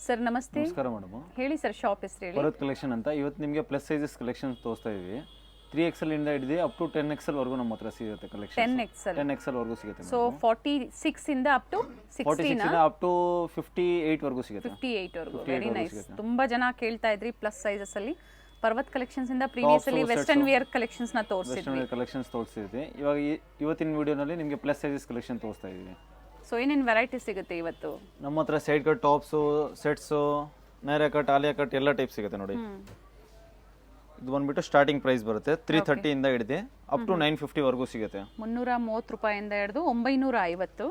Sir ನಮಸ್ತೆ. ನಮಸ್ಕಾರ madam. ಹೇಳಿ ಸರ್, ಶಾಪ್ ಹೆಸರು ಹೇಳಿ. ಭರತ್ ಕಲೆಕ್ಷನ್ ಅಂತ. ಇವತ್ತು ನಿಮಗೆ ಪ್ಲಸ್ ಸೈಜಸ್ ಕಲೆಕ್ಷನ್ ತೋರಿಸ್ತಾ ಇದೀವಿ. 3XL ಇಂದ ಹಿಡಿದು ಅಪ್ ಟು 10XL ವರೆಗೂ ನಮ್ಮ ಹತ್ರ ಸಿಗುತ್ತೆ ಕಲೆಕ್ಷನ್. 10XL ವರೆಗೂ ಸಿಗುತ್ತೆ. ಸೊ 46 ಇಂದ ಅಪ್ ಟು 16 ಇಂದ ಅಪ್ ಟು 58 ವರೆಗೂ ಸಿಗುತ್ತೆ. 58 ವರೆಗೂ. Very nice. ತುಂಬಾ ಜನ ಕೇಳ್ತಾ ಇದ್ರಿ ಪ್ಲಸ್ ಸೈಜಸ್ ಅಲ್ಲಿ. ಪರ್ವತ್ ಕಲೆಕ್ಷನ್ಸ್ ಇಂದ ಪ್ರೀವಿಯಸ್ಲಿ ವೆಸ್ಟರ್ನ್ ವೇರ್ ಕಲೆಕ್ಷನ್ಸ್ ನ ತೋರಿಸಿದ್ವಿ. ಕಲೆಕ್ಷನ್ಸ್ ತೋರಿಸಿದ್ವಿ. ಇವಾಗ ಇವತ್ತಿನ ವಿಡಿಯೋನಲ್ಲಿ ನಿಮಗೆ ಪ್ಲಸ್ ಸೈಜಸ್ ಕಲೆಕ್ಷನ್ ತೋರಿಸ್ತಾ ಇದೀವಿ. ಸೊ ಏನೇನು ವೆರೈಟಿ ಸಿಗುತ್ತೆ ಇವತ್ತು ನಮ್ಮ ಹತ್ರ? Side cut tops, sets, Naira cut, Alia cut ಎಲ್ಲ ಟೈಪ್ ಸಿಗುತ್ತೆ ನೋಡಿ. ಇದು ಬಂದ್ಬಿಟ್ಟು ಸ್ಟಾರ್ಟಿಂಗ್ ಪ್ರೈಸ್ ಬರುತ್ತೆ 330 ಇಂದ ಹಿಡಿದು ಅಪ್ ಟು 950 ವರೆಗೂ ಸಿಗುತ್ತೆ. 330 ರೂಪಾಯಿಂದ ಹಿಡಿದು 950.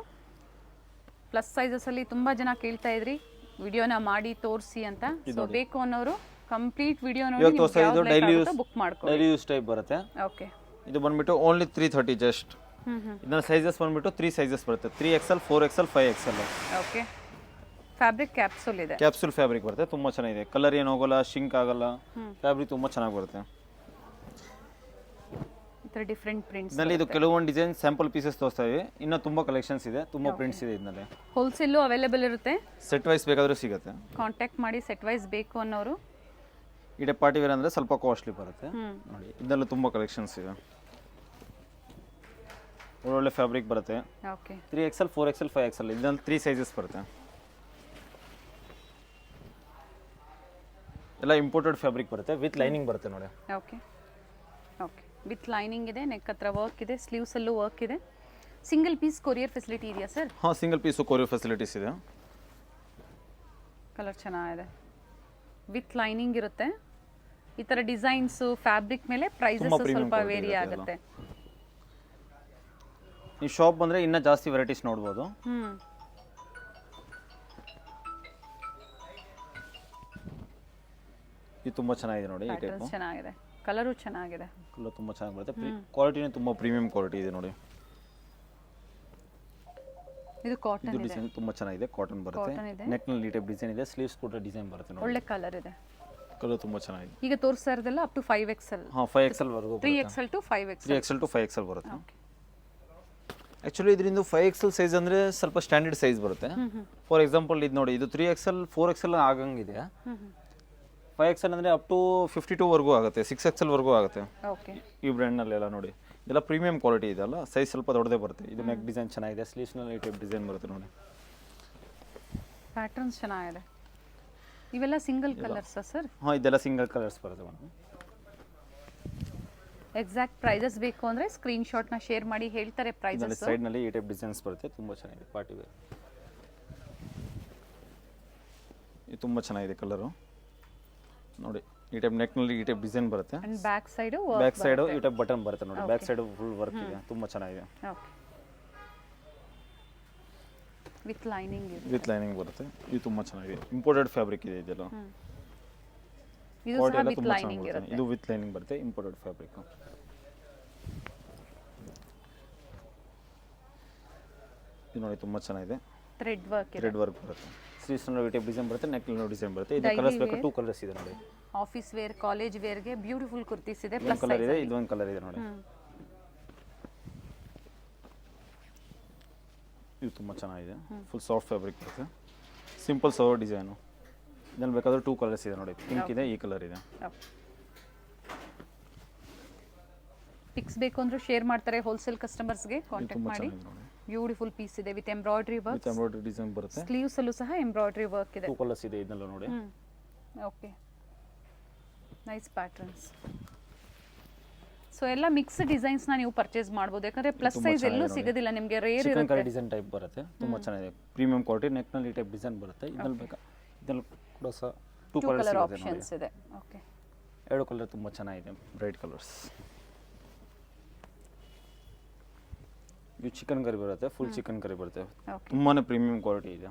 ಪ್ಲಸ್ ಸೈಜಸ್ ಅಲ್ಲಿ ತುಂಬಾ ಜನ ಕೇಳ್ತಾ ಇದ್ರಿ ವಿಡಿಯೋನ ಮಾಡಿ ತೋರಿಸಿ ಅಂತ. ಸೊ ಬೇಕು ಅನ್ನೋರು ಕಂಪ್ಲೀಟ್ ವಿಡಿಯೋ ನೋಡಿ ಬುಕ್ ಮಾಡ್ಕೊಳ್ಳಿ. ಡೈಲಿ ಯೂಸ್ ಟೈಪ್ ಬರುತ್ತೆ. ಓಕೆ. ಇದು ಬಂದ್ಬಿಟ್ಟು ಓನ್ಲಿ 330 ಜಸ್ಟ್. ಇದನ್ನ ಸೈಜಸ್ ಬಂದ್ಬಿಟ್ಟು 3 ಸೈಜಸ್ ಬರುತ್ತೆ. 3XL, 4XL, 5XL. Okay. Fabric capsule ಇದೆ. ಕ್ಯಾಪ್ಸೂಲ್ ಫ್ಯಾಬ್ರಿಕ್ ಬರುತ್ತೆ. ತುಂಬಾ ಚೆನ್ನಾಗಿದೆ. ಕಲರ್ ಏನು ಹೋಗಲ್ಲ, ಶಿಂಕ್ ಆಗಲ್ಲ. ಫ್ಯಾಬ್ರಿಕ್ ತುಂಬಾ ಚೆನ್ನಾಗಿ ಬರುತ್ತೆ. ಇದರ ಡಿಫರೆಂಟ್ ಪ್ರಿಂಟ್ಸ್ ಇದರಲ್ಲಿ ಇದು ಕೆಲವೊಂದು ಡಿಸೈನ್ ಸ್ಯಾಂಪಲ್ ಪೀಸಸ್ ತೋರಿಸ್ತಾ ಇವೆ. ಇನ್ನು ತುಂಬಾ ಕಲೆಕ್ಷನ್ಸ್ ಇದೆ, ತುಂಬಾ ಪ್ರಿಂಟ್ಸ್ ಇದೆ. ಇದರಲ್ಲಿ ಹೋಲ್ಸೇಲ್ ಅವೈಲೇಬಲ್ ಇರುತ್ತೆ. ಸೆಟ್ ವೈಸ್ ಬೇಕಾದರೂ ಸಿಗುತ್ತೆ. ಕಾಂಟ್ಯಾಕ್ಟ್ ಮಾಡಿ ಸೆಟ್ ವೈಸ್ ಬೇಕು ಅನ್ನೋರು. ಇಡೆ ಪಾರ್ಟಿ ವೇರ್ ಅಂದ್ರೆ ಸ್ವಲ್ಪ ಕಾಸ್ಟ್ಲಿ ಬರುತ್ತೆ ನೋಡಿ. ಇದರಲ್ಲೂ ತುಂಬಾ ಕಲೆಕ್ಷನ್ಸ್ ಇದೆ. ಒಳ್ಳೆ ಫ್ಯಾಬ್ರಿಕ್ ಬರುತ್ತೆ. ಓಕೆ. 3XL, 4XL, 5XL ಇದರಲ್ಲಿ 3 ಸೈಜಸ್ ಬರುತ್ತೆ. ಎಲ್ಲ ಇಂಪೋರ್ಟೆಡ್ ಫ್ಯಾಬ್ರಿಕ್ ಬರುತ್ತೆ. ವಿತ್ ಲೈನಿಂಗ್ ಬರುತ್ತೆ ನೋಡಿ. ಓಕೆ. ಓಕೆ. ವಿತ್ ಲೈನಿಂಗ್ ಇದೆ. ನೆಕ್ ಹತ್ರ ವರ್ಕ್ ಇದೆ. ಸ್ಲೀವ್ಸ್ ಅಲ್ಲೂ ವರ್ಕ್ ಇದೆ. ಸಿಂಗಲ್ ಪೀಸ್ ಕೊರಿಯರ್ ಫೆಸಿಲಿಟಿ ಇದೆಯಾ ಸರ್? ಹಾ, ಸಿಂಗಲ್ ಪೀಸ್ ಕೊರಿಯರ್ ಫೆಸಿಲಿಟೀಸ್ ಇದೆ. ಕಲರ್ ಚೆನ್ನಾಗಿದೆ. ವಿತ್ ಲೈನಿಂಗ್ ಇರುತ್ತೆ. ಈ ತರ ಡಿಸೈನ್ಸ್ ಫ್ಯಾಬ್ರಿಕ್ ಮೇಲೆ ಪ್ರೈಸಸ್ ಸ್ವಲ್ಪ ವೇರಿ ಆಗುತ್ತೆ. ಈ ಶಾಪ್ ಬಂದ್ರೆ ಇನ್ನ ಜಾಸ್ತಿ ವೆರೈಟೀಸ್ ನೋಡಬಹುದು. ಇದು ತುಂಬಾ ಚೆನ್ನಾಗಿದೆ ನೋಡಿ. ಈ ಟೈಪ್ ಚೆನ್ನಾಗಿದೆ. ಕಲರು ಚೆನ್ನಾಗಿದೆ. ಕಲರ್ ತುಂಬಾ ಚೆನ್ನಾಗಿ ಬರುತ್ತೆ. ಕ್ವಾಲಿಟಿನೇ ತುಂಬಾ ಪ್ರೀಮಿಯಂ ಕ್ವಾಲಿಟಿ ಇದೆ ನೋಡಿ. ಇದು ಕಾಟನ್ ಇದೆ. ಡಿಸೈನ್ ತುಂಬಾ ಚೆನ್ನಾಗಿದೆ. ಕಾಟನ್ ಬರುತ್ತೆ. ನೆಕ್ ನಲ್ಲಿ ಈ ಟೈಪ್ ಡಿಸೈನ್ ಇದೆ. ಸ್ಲೀವ್ಸ್ ಕೂಡ ಡಿಸೈನ್ ಬರುತ್ತೆ ನೋಡಿ. ಒಳ್ಳೆ ಕಲರ್ ಇದೆ. ಕಲರ್ ತುಂಬಾ ಚೆನ್ನಾಗಿದೆ. ಈಗ ತೋರಿಸ್ತಾ ಇರೋದೆಲ್ಲ ಅಪ್ ಟು 5XL. ಹಾ, 5XL ವರೆಗೂ. 3XL to 5XL. 3XL to 5XL ಬರುತ್ತೆ. ಆಕ್ಚುಲಿ ಇದರಿಂದ 5XL ಸೈಜ್ ಅಂದ್ರೆ ಸ್ವಲ್ಪ ಸ್ಟ್ಯಾಂಡರ್ಡ್ ಸೈಜ್ ಬರುತ್ತೆ. ಫಾರ್ ಎಕ್ಸಾಂಪಲ್ ಇದು ನೋಡಿ, ಇದು 3XL, 4XL ಆಗಂಗಿದೆ. 5XL ಅಂದ್ರೆ ಅಪ್ ಟು 52 ವರೆಗೂ ಆಗುತ್ತೆ. 6XL ವರೆಗೂ ಆಗುತ್ತೆ. ಓಕೆ. ಈ ಬ್ರ್ಯಾಂಡ್ ನಲ್ಲೆಲ್ಲ ನೋಡಿ, ಇದೆಲ್ಲ ಪ್ರೀಮಿಯಂ ಕ್ವಾಲಿಟಿ ಇದೆಲ್ಲ. ಸೈಜ್ ಸ್ವಲ್ಪ ದೊಡ್ಡದೇ ಬರುತ್ತೆ. ಇದು ನೆಕ್ ಡಿಸೈನ್ ಚೆನ್ನಾಗಿದೆ. ಸ್ಲೀವ್ಸ್ ನಲ್ಲಿ ಈ ಟೈಪ್ ಡಿಸೈನ್ ಬರುತ್ತೆ ನೋಡಿ. ಪ್ಯಾಟರ್ನ್ಸ್ ಚೆನ್ನಾಗಿದೆ. ಇವೆಲ್ಲ ಸಿಂಗಲ್ ಕಲರ್ಸ್ ಸರ್? ಹಾ, ಇದೆಲ್ಲ ಸಿಂಗಲ್ ಕಲರ್ಸ್ ಬರುತ್ತೆ ಮೇಡಮ್. ಎಕ್ಸಾಕ್ಟ್ ಪ್ರೈಸಸ್ ಬೇಕು ಅಂದ್ರೆ ಸ್ಕ್ರೀನ್ ಶಾಟ್ ನ ಶೇರ್ ಮಾಡಿ ಹೇಳ್ತಾರೆ ಪ್ರೈಸಸ್. ಸೈಡ್ ನಲ್ಲಿ ಈ ಟೈಪ್ ಡಿಸೈನ್ಸ್ ಬರುತ್ತೆ. ತುಂಬಾ ಚೆನ್ನಾಗಿದೆ. ಪಾರ್ಟಿ ವೇರ್ ಇದು ತುಂಬಾ ಚೆನ್ನಾಗಿದೆ. ಕಲರ್ ನೋಡಿ. ಈ ಟೈಪ್ ನೆಕ್ ನಲ್ಲಿ ಈ ಟೈಪ್ ಡಿಸೈನ್ ಬರುತ್ತೆ. ಅಂಡ್ ಬ್ಯಾಕ್ ಸೈಡ್ ಈ ಟೈಪ್ ಬಟನ್ ಬರುತ್ತೆ ನೋಡಿ. ಬ್ಯಾಕ್ ಸೈಡ್ ಫುಲ್ ವರ್ಕ್ ಇದೆ. ತುಂಬಾ ಚೆನ್ನಾಗಿದೆ. ಓಕೆ. ವಿತ್ ಲೈನಿಂಗ್ ಇದೆ. ವಿತ್ ಲೈನಿಂಗ್ ಬರುತ್ತೆ. ಇದು ತುಂಬಾ ಚೆನ್ನಾಗಿದೆ. ಇಂಪೋರ್ಟೆಡ್ ಫ್ಯಾಬ್ರಿಕ್ ಇದೆ ಇದೆಲ್ಲ. ಇದು ಸಹ ವಿತ್ ಲೈನಿಂಗ್ ಇರುತ್ತೆ. ಇದು ವಿತ್ ಲೈನಿಂಗ್ ಬರುತ್ತೆ. Imported fabric. ಇದು ನೋಡಿ ತುಂಬಾ ಚೆನ್ನಾಗಿದೆ. ಥ್ರೆಡ್ ವರ್ಕ್ ಇದೆ. ಥ್ರೆಡ್ ವರ್ಕ್ ಬರುತ್ತೆ. ಸ್ಲೀವ್ಸ್ ನಲ್ಲಿ ಟೈಪ್ ಡಿಸೈನ್ ಬರುತ್ತೆ. ನೆಕ್ ನಲ್ಲಿ ಡಿಸೈನ್ ಬರುತ್ತೆ. ಇದು ಕಲರ್ಸ್ ಬೇಕು. 2 ಕಲರ್ಸ್ ಇದೆ ನೋಡಿ. ಆಫೀಸ್ ವೇರ್, ಕಾಲೇಜ್ ವೇರ್ ಗೆ ಬ್ಯೂಟಿಫುಲ್ ಕುರ್ತೀಸ್ ಇದೆ. ಪ್ಲಸ್ ಕಲರ್ ಇದೆ. ಇದು ಒಂದು ಕಲರ್ ಇದೆ ನೋಡಿ. ಇದು ತುಂಬಾ ಚೆನ್ನಾಗಿದೆ. ಫುಲ್ ಸಾಫ್ಟ್ ಫ್ಯಾಬ್ರಿಕ್ ಬರುತ್ತೆ. Simple sower design. ಇದರಲ್ಲಿ ಬೇಕಾದ್ರೆ 2 ಕಲರ್ಸ್ ಇದೆ ನೋಡಿ. ಪಿಂಕ್ ಇದೆ, ಈ ಕಲರ್ ಇದೆ. ಪಿಕ್ಸ್ ಬೇಕು ಅಂದ್ರೆ ಶೇರ್ ಮಾಡ್ತಾರೆ ಹೋಲ್ಸೇಲ್ ಕಸ್ಟಮರ್ಸ್ ಗೆ. ಕಾಂಟ್ಯಾಕ್ಟ್ ಮಾಡಿ. ಬ್ಯೂಟಿಫುಲ್ ಪೀಸ್ ಇದೆ with embroidery work. With embroidery design ಬರುತ್ತೆ. ಸ್ಲೀವ್ಸ್ ಅಲ್ಲೂ ಸಹ ಎಂಬ್ರಾಯ್ಡರಿ ವರ್ಕ್ ಇದೆ. 2 ಕಲರ್ಸ್ ಇದೆ ಇದನ್ನ ನೋಡಿ. ಓಕೆ. Nice patterns. ಸೊ ಎಲ್ಲ ಮಿಕ್ಸ್ ಡಿಸೈನ್ಸ್ ನ ನೀವು ಪರ್ಚೇಸ್ ಮಾಡಬಹುದು. ಯಾಕಂದ್ರೆ ಪ್ಲಸ್ ಸೈಜ್ ಎಲ್ಲೂ ಸಿಗೋದಿಲ್ಲ ನಿಮಗೆ. ರೇರ್ ಇರುತ್ತೆ. ಚಿಕನ್ ಡಿಸೈನ್ ಟೈಪ್ ಬರುತ್ತೆ. ತುಂಬಾ ಚೆನ್ನಾಗಿದೆ. Premium quality. ನೆಕ್ ನಲ್ಲಿ ಈ ಟೈಪ್ ಡಿಸೈನ್ ಬರುತ್ತೆ. ಇದರಲ್ಲಿ ಬೇಕಾ ಇದರಲ್ಲಿ ಕೂಡ ಸಹ 2 ಕಲರ್ ಆಪ್ಷನ್ಸ್ ಇದೆ. ಓಕೆ. 2 ಕಲರ್ ತುಂಬಾ ಚೆನ್ನಾಗಿದೆ. Bright colours. ಇದು ಚಿಕನ್ ಕರಿ ಬರುತ್ತೆ. ಫುಲ್ ಚಿಕನ್ ಕರಿ ಬರುತ್ತೆ. ತುಂಬಾನೇ ಪ್ರೀಮಿಯಂ ಕ್ವಾಲಿಟಿ ಇದೆ.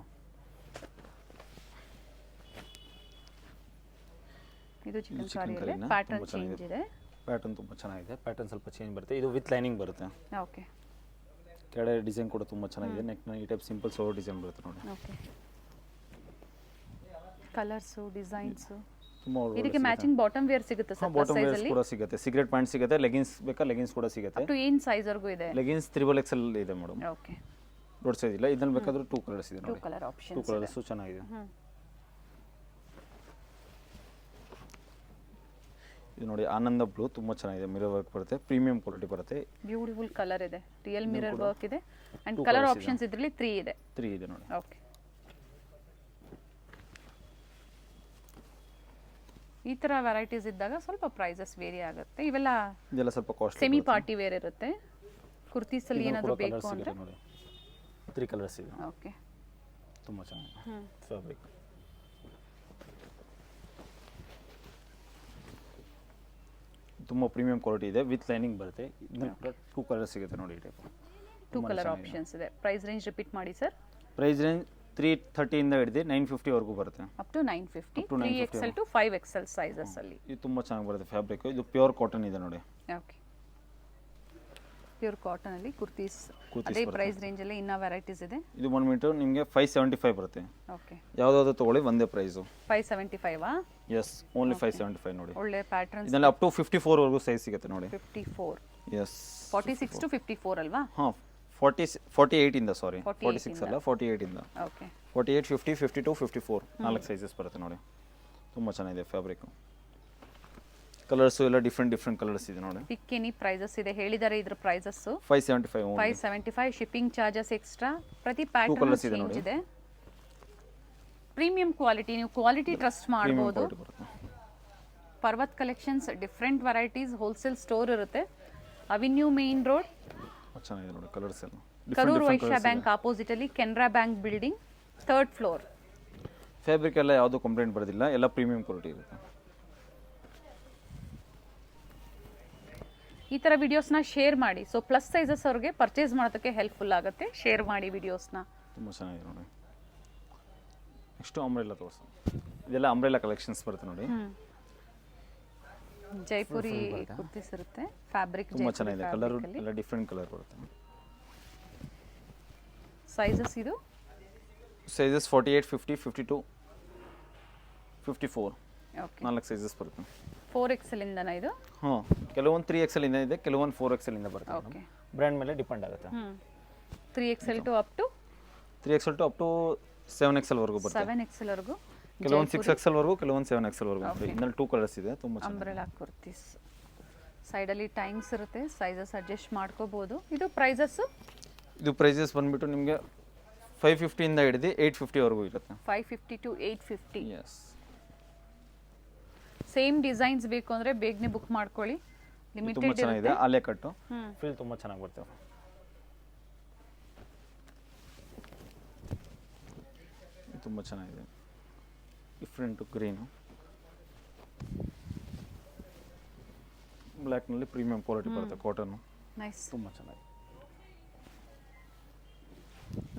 ಇದು ಚಿಕನ್ ಕರಿಯಲ್ಲಿ ಪ್ಯಾಟರ್ನ್ ಚೇಂಜ್ ಇದೆ. ಪ್ಯಾಟರ್ನ್ ತುಂಬಾ ಚೆನ್ನಾಗಿದೆ. ಪ್ಯಾಟರ್ನ್ ಸ್ವಲ್ಪ ಚೇಂಜ್ ಬರುತ್ತೆ. ಇದು ವಿತ್ ಲೈನಿಂಗ್ ಬರುತ್ತೆ. ಓಕೆ. ಕೆಳಗೆ ಡಿಸೈನ್ ಕೂಡ ತುಂಬಾ ಚೆನ್ನಾಗಿದೆ. ನೆಕ್ ನ ಈ ಟೈಪ್ ಸಿಂಪಲ್ ಸೋವರ್ ಡಿಸೈನ್ ಬರುತ್ತೆ ನೋಡಿ. ಓಕೆ. ಕಲರ್ಸ್, ಡಿಸೈನ್ಸ್ ತುಂಬಾ ಇದಕ್ಕೆ ಮ್ಯಾಚಿಂಗ್ ಬಾಟಮ್ ವೇರ್ ಸಿಗುತ್ತೆ ಸರ್. ಬಾಟಮ್ ವೇರ್ ಕೂಡ ಸಿಗುತ್ತೆ. ಸಿಗರೆಟ್ ಪ್ಯಾಂಟ್ ಸಿಗುತ್ತೆ. ಲೆಗಿನ್ಸ್ ಬೇಕಾ ಲೆಗಿನ್ಸ್ ಕೂಡ ಸಿಗುತ್ತೆ. ಅಪ್ ಟು ಏನು ಸೈಜ್ ವರೆಗೂ ಇದೆ? ಲೆಗಿನ್ಸ್ 3XL ಇದೆ ಮೇಡಮ್. ಓಕೆ. ದೊಡ್ಡ ಸೈಜ್ ಇಲ್ಲ. ಇದನ್ನ ಬೇಕಾದ್ರೆ 2 ಕಲರ್ಸ್ ಇದೆ ನೋಡಿ. 2 ಕಲರ್ ಆಪ್ಷನ್ಸ್. 2 ಕಲರ್ಸ್ ಚೆನ್ನಾಗಿದೆ. ಇದು ನೋಡಿ ಆನಂದ ಬ್ಲೂ ತುಂಬ ಚೆನ್ನಾಗಿದೆ, ಮಿರರ್ ವರ್ಕ್ ಬರುತ್ತೆ, ಪ್ರೀಮಿಯಂ ಕ್ವಾಲಿಟಿ ಬರುತ್ತೆ. ಬ್ಯೂಟಿಫುಲ್ ಕಲರ್ ಇದೆ, ರಿಯಲ್ ಮಿರರ್ ವರ್ಕ್ ಇದೆ ಅಂಡ್ ಕಲರ್ ಆಪ್ಷನ್ಸ್ ಇದರಲ್ಲಿ 3 ಇದೆ. 3 ಇದೆ ನೋಡಿ. ಓಕೆ, ಈ ತರ ವೆರೈಟೀಸ್ ಇದ್ದಾಗ ಸ್ವಲ್ಪ ಪ್ರೈಸಸ್ ವೇರಿ ಆಗುತ್ತೆ. ಇದೆಲ್ಲ ಸ್ವಲ್ಪ ಕಾಸ್ಟ್ಲಿ, ಸೆಮಿ ಪಾರ್ಟಿ ವೇರ್ ಇರುತ್ತೆ. ಕುರ್ತೀಸ್ ಅಲ್ಲಿ ಏನಾದರೂ ಬೇಕು ಅಂದ್ರೆ ನೋಡಿ 3 ಕಲರ್ಸ್ ಇದೆ. ಓಕೆ, ತುಂಬ ಚೆನ್ನಾಗಿದೆ ಫ್ಯಾಬ್ರಿಕ್. ತುಂಬ ಪ್ರೀಮಿಯಂ ಕ್ವಾಲಿಟಿ ಇದೆ, ವಿತ್ ಲೈನಿಂಗ್ ಬರುತ್ತೆ. ಇದನ್ನ 2 ಕಲರ್ ಸಿಗುತ್ತೆ ನೋಡಿ. ಈ ಟೈಪ್ 2 ಕಲರ್ ಆಪ್ಷನ್ಸ್ ಇದೆ. ಪ್ರೈಸ್ ರೇಂಜ್ ರಿಪೀಟ್ ಮಾಡಿ ಸರ್. ಪ್ರೈಸ್ ರೇಂಜ್ 330 ಇಂದ ಹಿಡಿದು 950 ವರೆಗೂ ಬರುತ್ತೆ. Up to 950, 3XL to 5XL sizes ಅಲ್ಲಿ. ಇದು ತುಂಬ ಚೆನ್ನಾಗಿ ಬರುತ್ತೆ ಫ್ಯಾಬ್ರಿಕ್. ಇದು ಪ್ಯೂರ್ ಕಾಟನ್ ಇದೆ ನೋಡಿ. ಓಕೆ, ಪ್ಯೂರ್ ಕಾಟನ್ ಅಲ್ಲಿ ಕುರ್ತೀಸ್ ಅದೇ ಪ್ರೈಸ್ ರೇಂಜ್ ಅಲ್ಲಿ ಇನ್ನ ವೆರೈಟೀಸ್ ಇದೆ. ಇದು 1 ಮೀಟರ್ ನಿಮಗೆ 575 ಬರುತ್ತೆ. ಓಕೆ, ಯಾವುದಾದ್ರು ತಗೊಳ್ಳಿ ಒಂದೇ ಪ್ರೈಸ್. 575 ಆ? ಎಸ್, ಓನ್ಲಿ 575 ನೋಡಿ. ಒಳ್ಳೆ ಪ್ಯಾಟರ್ನ್ಸ್ ಇದೆಲ್ಲ ಅಪ್ ಟು 54 ವರೆಗೂ ಸೈಜ್ ಸಿಗುತ್ತೆ ನೋಡಿ. 54, ಎಸ್, 46 ಟು 54 ಅಲ್ವಾ? ಹಾಂ, 48 ಇಂದ, ಸಾರಿ 46 ಅಲ್ಲ, 48 ಇಂದ. ಓಕೆ, 48, 50, 52, 54 4 ಸೈಜಸ್ ಬರುತ್ತೆ ನೋಡಿ. ತುಂಬ ಚೆನ್ನಾಗಿದೆ ಫ್ಯಾಬ್ರಿಕ್. ಕಲರ್ಸ್ ಎಲ್ಲ ಡಿಫ್ರೆಂಟ್ ಕಲರ್ಸ್ ಇದೆ ನೋಡಿ. ಪಿಕ್ ಎನಿ ಪ್ರೈಸಸ್ ಇದೆ ಹೇಳಿದ್ದಾರೆ. ಇದ್ರ ಪ್ರೈಸಸ್ 575 575, ಶಿಪ್ಪಿಂಗ್ ಚಾರ್ಜಸ್ ಎಕ್ಸ್ಟ್ರಾ. ಪ್ರತಿ ಪ್ಯಾಟರ್ನ್ ಚೇಂಜ್ ಇದೆ. ಪ್ರೀಮಿಯಂ ಕ್ವಾಲಿಟಿ, ನೀವು ಕ್ವಾಲಿಟಿ ಟ್ರಸ್ಟ್ ಮಾಡಬಹುದು. Parvat collections different varieties wholesale store ಇರುತ್ತೆ. ಅವೆನ್ಯೂ ಮೇನ್ ರೋಡ್, ಚೆನ್ನಾಗಿದೆ ನೋಡಿ ಕಲರ್ಸ್ ಎಲ್ಲ. ಕರೂರ್ ವೈಶ್ಯ ಬ್ಯಾಂಕ್ ಆಪೋಸಿಟ್ ಅಲ್ಲಿ Canara bank building, 3rd floor. Fabric ಎಲ್ಲ ಯಾವುದು ಕಂಪ್ಲೇಂಟ್ ಬರೋದಿಲ್ಲ, ಎಲ್ಲ ಪ್ರೀಮಿಯಂ ಕ್ವಾಲಿಟಿ ಇರುತ್ತೆ. ಈ ಥರ ವಿಡಿಯೋಸ್ನ ಶೇರ್ ಮಾಡಿ. ಸೊ ಪ್ಲಸ್ ಸೈಜಸ್ ಅವ್ರಿಗೆ ಪರ್ಚೇಸ್ ಮಾಡೋದಕ್ಕೆ ಹೆಲ್ಪ್ಫುಲ್ ಆಗುತ್ತೆ. ಶೇರ್ ಮಾಡಿ ವಿಡಿಯೋಸ್ನ. ತುಂಬ ಚೆನ್ನಾಗಿದೆ ನೋಡಿ. ನೆಕ್ಸ್ಟ್ ಅಂಬ್ರೆಲಾ ತೋರಿಸು. ಇದೆಲ್ಲ ಅಂಬ್ರೆಲಾ ಕಲೆಕ್ಷನ್ಸ್ ಬರುತ್ತೆ ನೋಡಿ. ಜೈಪುರಿ ಕುರ್ತೀಸ್ ಇರುತ್ತೆ. ಫ್ಯಾಬ್ರಿಕ್ ತುಂಬ ಚೆನ್ನಾಗಿದೆ. ಕಲರ್ ಎಲ್ಲ ಡಿಫ್ರೆಂಟ್ ಕಲರ್ ಬರುತ್ತೆ. ಸೈಜಸ್ ಇದು ಸೈಜಸ್ 48, 50, 52, 54 ಓಕೆ, 4 ಸೈಜಸ್ ಬರುತ್ತೆ. 4XL ಇಂದನಾ ಇದು? ಹಾಂ, ಕೆಲವೊಂದು 3XL ಇಂದ ಇದೆ, ಕೆಲವೊಂದು 4XL ಇಂದ ಬರುತ್ತೆ. ಓಕೆ, ಬ್ರ್ಯಾಂಡ್ ಮೇಲೆ ಡಿಪೆಂಡ್ ಆಗುತ್ತೆ. 3XL to up to 3XL to up to 7XL ವರೆಗೂ ಬರುತ್ತೆ. 7XL ವರೆಗೂ, ಕೆಲವೊಂದು 6XL ವರೆಗೂ, ಕೆಲವೊಂದು 7XL ವರೆಗೂ ಬರುತ್ತೆ. ಇದರಲ್ಲಿ 2 ಕಲರ್ಸ್ ಇದೆ. ತುಂಬ ಚೆನ್ನಾಗಿದೆ. ಅಂಬ್ರೆಲಾ ಕುರ್ತೀಸ್ ಸೈಡಲ್ಲಿ ಟೈಮ್ಸ್ ಇರುತ್ತೆ, ಸೈಜಸ್ ಅಡ್ಜಸ್ಟ್ ಮಾಡ್ಕೋಬಹುದು. ಇದು ಪ್ರೈಸಸ್? ಇದು ಪ್ರೈಸಸ್ ಬಂದ್ಬಿಟ್ಟು ನಿಮಗೆ 550 ಇಂದ ಹಿಡಿದು 850 ವರೆಗೂ ಇರುತ್ತೆ. 550 ಟು 850. ಎಸ್, ಸೇಮ್ ಡಿಸೈನ್ಸ್ ಬೇಕು ಅಂದ್ರೆ ಬೇಗನೆ ಬುಕ್ ಮಾಡ್ಕೊಳ್ಳಿ. ತುಂಬ ಲಿಮಿಟೆಡ್ ಚೆನ್ನಾಗಿದೆ. ಆಲೆ ಕಟ್ಟು ಫೀಲ್ ತುಂಬ ಚೆನ್ನಾಗಿ ಬರ್ತವೆ. ತುಂಬ ಚೆನ್ನಾಗಿದೆ. ಡಿಫ್ರೆಂಟು ಗ್ರೀನು, ಬ್ಲ್ಯಾಕ್ನಲ್ಲಿ ಪ್ರೀಮಿಯಂ ಕ್ವಾಲಿಟಿ ಬರುತ್ತೆ. ಕಾಟನ್ನು ನೈಸ್, ತುಂಬ ಚೆನ್ನಾಗಿದೆ.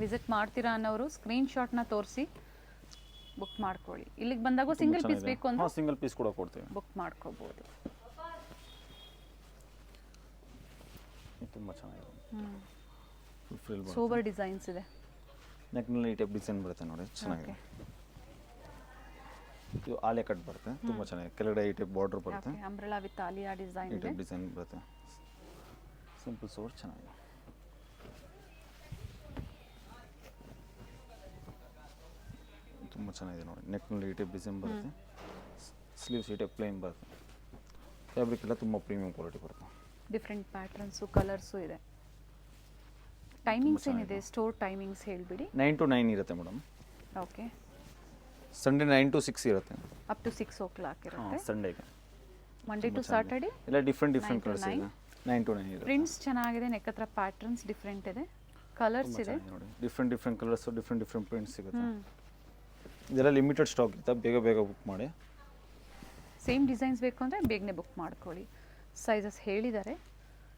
ವಿಸಿಟ್ ಮಾಡ್ತೀರಾ ಅನ್ನೋರು ಸ್ಕ್ರೀನ್ ಶಾಟ್ನ ತೋರಿಸಿ ಬುಕ್ ಮಾಡ್ಕೊಳ್ಳಿ. ಇಲ್ಲಿಗೆ ಬಂದಾಗ ಸಿಂಗಲ್ ಪೀಸ್ ಬೇಕು ಅಂದ್ರೆ ಸಿಂಗಲ್ ಪೀಸ್ ಕೂಡ ಕೊಡ್ತೀವಿ, ಬುಕ್ ಮಾಡ್ಕೋಬಹುದು. ತುಂಬ ಚೆನ್ನಾಗಿದೆ. ಫ್ರಿಲ್ ಸೋಬರ್ ಡಿಸೈನ್ಸ್ ಇದೆ. ನೆಕ್ನಲ್ಲಿ ಈ ಟೈಪ್ ಡಿಸೈನ್ ಬರುತ್ತೆ ನೋಡಿ, ಚೆನ್ನಾಗಿದೆ. ಇದು ಆಲೆ ಕಟ್ ಬರುತ್ತೆ, ತುಂಬ ಚೆನ್ನಾಗಿದೆ. ಕೆಳಗಡೆ ಈ ಟೈಪ್ ಬಾರ್ಡರ್ ಬರುತ್ತೆ. ಅಂಬ್ರೆಲಾ ವಿತ್ ಆಲಿಯಾ ಡಿಸೈನ್ ಈ ಇದೆ. ಟೈಪ್ ಡಿಸೈನ್ ಬರುತ್ತೆ. ಸಿಂಪಲ್ ಸೋರ್ ಚೆನ್ನಾಗಿದೆ. ತುಂಬ ಚೆನ್ನಾಗಿದೆ ನೋಡಿ. ನೆಕ್ನಲ್ಲಿ ಈ ಟೈಪ್ ಡಿಸೈನ್ ಬರುತ್ತೆ. ಸ್ಲೀವ್ಸ್ ಈ ಟೈಪ್ ಪ್ಲೇನ್ ಬರುತ್ತೆ. ಫ್ಯಾಬ್ರಿಕ್ ಎಲ್ಲ ತುಂಬ ಪ್ರೀಮಿಯಂ ಕ್ವಾಲಿಟಿ ಬರುತ್ತೆ. ಡಿಫ್ರೆಂಟ್ ಪ್ಯಾಟರ್ನ್ಸು ಕಲರ್ಸು ಇದೆ. ಟೈಮಿಂಗ್ಸ್ ಏನಿದೆ? ಸ್ಟೋರ್ ಟೈಮಿಂಗ್ಸ್ ಹೇಳಿಬಿಡಿ. 9 to 9 ಇರುತ್ತೆ ಮೇಡಮ್. ಓಕೆ, ಸಂಡೇ 9 to 6 ಇರುತ್ತೆ. ಅಪ್ ಟು 6 o'clock ಇರುತ್ತೆ. ಸಂಡೇಗೆ. ಮಂಡೇ ಟು ಸಾಟರ್ಡೆ ಎಲ್ಲ ಡಿಫ್ರೆಂಟ್ ಕಲರ್ಸ್ ಇದೆ. 9 to 9 ಇರುತ್ತೆ. ಪ್ರಿಂಟ್ಸ್ ಚೆನ್ನಾಗಿದೆ. ನೆಕ್ ಹತ್ರ ಪ್ಯಾಟರ್ನ್ಸ್ ಡಿಫ್ರೆಂಟ್ ಇದೆ. ಕಲರ್ಸ್ ಇದೆ ನೋಡಿ. ಡಿಫ್ರೆಂಟ್ ಕಲರ್ಸ್, ಡಿಫ್ರೆಂಟ್ ಪ್ರಿಂಟ್ಸ್ ಸಿಗುತ್ತೆ. ಇದೆಲ್ಲ ಲಿಮಿಟೆಡ್ ಸ್ಟಾಕ್ ಇರುತ್ತೆ, ಬೇಗ ಬುಕ್ ಮಾಡಿ. ಸೇಮ್ ಡಿಸೈನ್ಸ್ ಬೇಕು ಅಂದರೆ ಬೇಗನೆ ಬುಕ್ ಮಾಡ್ಕೊಳ್ಳಿ. ಸೈಜಸ್ ಹೇಳಿದ್ದಾರೆ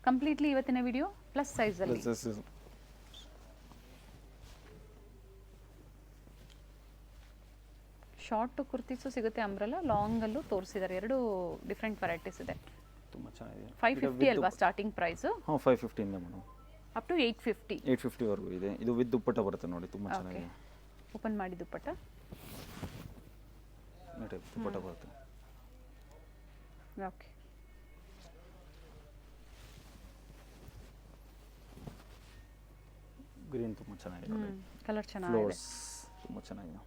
ಕಂಪ್ಲೀಟ್ಲಿ ಇವತ್ತಿನ ವಿಡಿಯೋ ಪ್ಲಸ್ ಸೈಜಲ್ಲಿ. ಶಾರ್ಟ್ ಕುರ್ತೀಸು ಸಿಗುತ್ತೆ, ಅಂಬ್ರೆಲಾ ಲಾಂಗಲ್ಲೂ ತೋರಿಸಿದ್ದಾರೆ. ಎರಡು ಡಿಫ್ರೆಂಟ್ ವೆರೈಟೀಸ್ ಇದೆ. ತುಂಬ ಚೆನ್ನಾಗಿದೆ. 550 ಅಲ್ವಾ ಸ್ಟಾರ್ಟಿಂಗ್ ಪ್ರೈಸು? ಹಾಂ, 550 ಇಂದ ಮೇಡಮ್ ಅಪ್ ಟು 850. 850 ವರೆಗೂ ಇದೆ. ಇದು ವಿತ್ ದುಪ್ಪಟ್ಟ ಬರುತ್ತೆ ನೋಡಿ, ತುಂಬ ಚೆನ್ನಾಗಿದೆ. ಓಪನ್ ಮಾಡಿ ದುಪ್ಪಟ್ಟ. ದುಪ್ಪಟ್ಟ ಬರುತ್ತೆ. ಓಕೆ, ಗ್ರೀನ್ ತುಂಬ ಚೆನ್ನಾಗಿದೆ ನೋಡಿ. ಕಲರ್ ಚೆನ್ನಾಗಿದೆ. ತುಂಬ ಚೆನ್ನಾಗಿದೆ.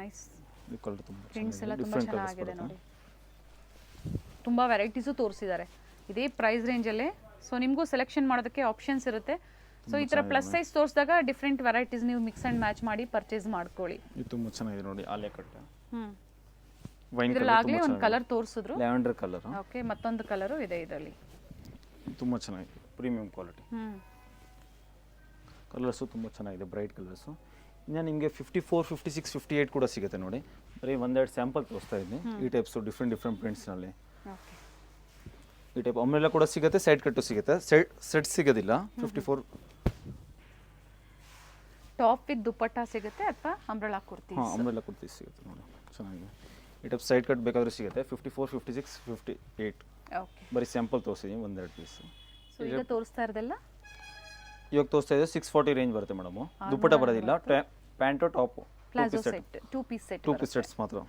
ನೈಸ್. ಇದು ಕಲರ್ ತುಂಬ ಪ್ರಿಂಟ್ಸ್ ಎಲ್ಲ ತುಂಬ ಚೆನ್ನಾಗಿದೆ ನೋಡಿ. ತುಂಬ ವೆರೈಟೀಸು ತೋರಿಸಿದ್ದಾರೆ ಇದೇ ಪ್ರೈಸ್ ರೇಂಜಲ್ಲೇ. ಸೊ ನಿಮಗೂ ಸೆಲೆಕ್ಷನ್ ಮಾಡೋದಕ್ಕೆ ಆಪ್ಷನ್ಸ್ ಇರುತ್ತೆ. ಸೊ ಈ ಥರ ಪ್ಲಸ್ ಸೈಜ್ ತೋರಿಸಿದಾಗ ಡಿಫ್ರೆಂಟ್ ವೆರೈಟೀಸ್ ನೀವು ಮಿಕ್ಸ್ ಆ್ಯಂಡ್ ಮ್ಯಾಚ್ ಮಾಡಿ ಪರ್ಚೇಸ್ ಮಾಡ್ಕೊಳ್ಳಿ. ಇದು ತುಂಬ ಚೆನ್ನಾಗಿದೆ ನೋಡಿ. ಆಲಿಯಾ ಕಟ್ ಹ್ಞೂ ವೈನ್ ಇದರಲ್ಲಿ ಆಗಲೇ ಒಂದು ಕಲರ್ ತೋರಿಸಿದ್ರು. Lavender colour. ಓಕೆ, ಮತ್ತೊಂದು ಕಲರು ಇದೆ ಇದರಲ್ಲಿ. ತುಂಬ ಚೆನ್ನಾಗಿದೆ, ಪ್ರೀಮಿಯಂ ಕ್ವಾಲಿಟಿ. ಕಲರ್ಸು ತುಂಬ ಚೆನ್ನಾಗಿದೆ, ಬ್ರೈಟ್ ಕಲರ್ಸು. ಇನ್ನು ನಿಮಗೆ 54, 56, 58 ಕೂಡ ಸಿಗುತ್ತೆ ನೋಡಿ. ಬರೀ ಒಂದೆರಡು ಸ್ಯಾಂಪಲ್ ತೋರಿಸ್ತಾ ಇದ್ದೀನಿ. ಈ ಟೈಪ್ಸು ಡಿಫ್ರೆಂಟ್ ಪ್ರಿಂಟ್ಸ್ನಲ್ಲಿ. ಓಕೆ, ಈ ಟೈಪ್ ಅಂಬ್ರೆಲಾ ಕೂಡ ಸಿಗುತ್ತೆ, ಸೈಡ್ ಕಟ್ಟು ಸಿಗುತ್ತೆ, ಸೆಟ್ ಸಿಗೋದಿಲ್ಲ. 54 ಟಾಪ್ ವಿತ್ ದುಪ್ಪಟ್ಟ ಸಿಗುತ್ತೆ ಅಥವಾ ಅಂಬ್ರೆಲಾ ಕುರ್ತಿ? ಹಾಂ, ಅಂಬ್ರೆಲಾ ಕುರ್ತಿ ಸಿಗುತ್ತೆ ನೋಡಿ, ಚೆನ್ನಾಗಿದೆ. ಈ ಟೈಪ್ ಸೈಡ್ ಕಟ್ ಬೇಕಾದರೂ ಸಿಗುತ್ತೆ. 54, 56, 58. ಓಕೆ, ಬರೀ ಸ್ಯಾಂಪಲ್ ತೋರಿಸಿದ್ದೀನಿ ಒಂದೆರಡು ಪೀಸ್. ಸೊ ಈಗ ತೋರಿಸ್ತಾ ಇರೋದೆಲ್ಲ ಇವಾಗ ತೋರಿಸ್ತಾ ಇದೆ 640 ರೇಂಜ್ ಬರುತ್ತೆ ಮೇಡಮ್. ದುಪ್ಪಟ್ಟ ಬರೋದಿಲ್ಲ, pant top, palazzo set, two piece sets ಮಾತ್ರ.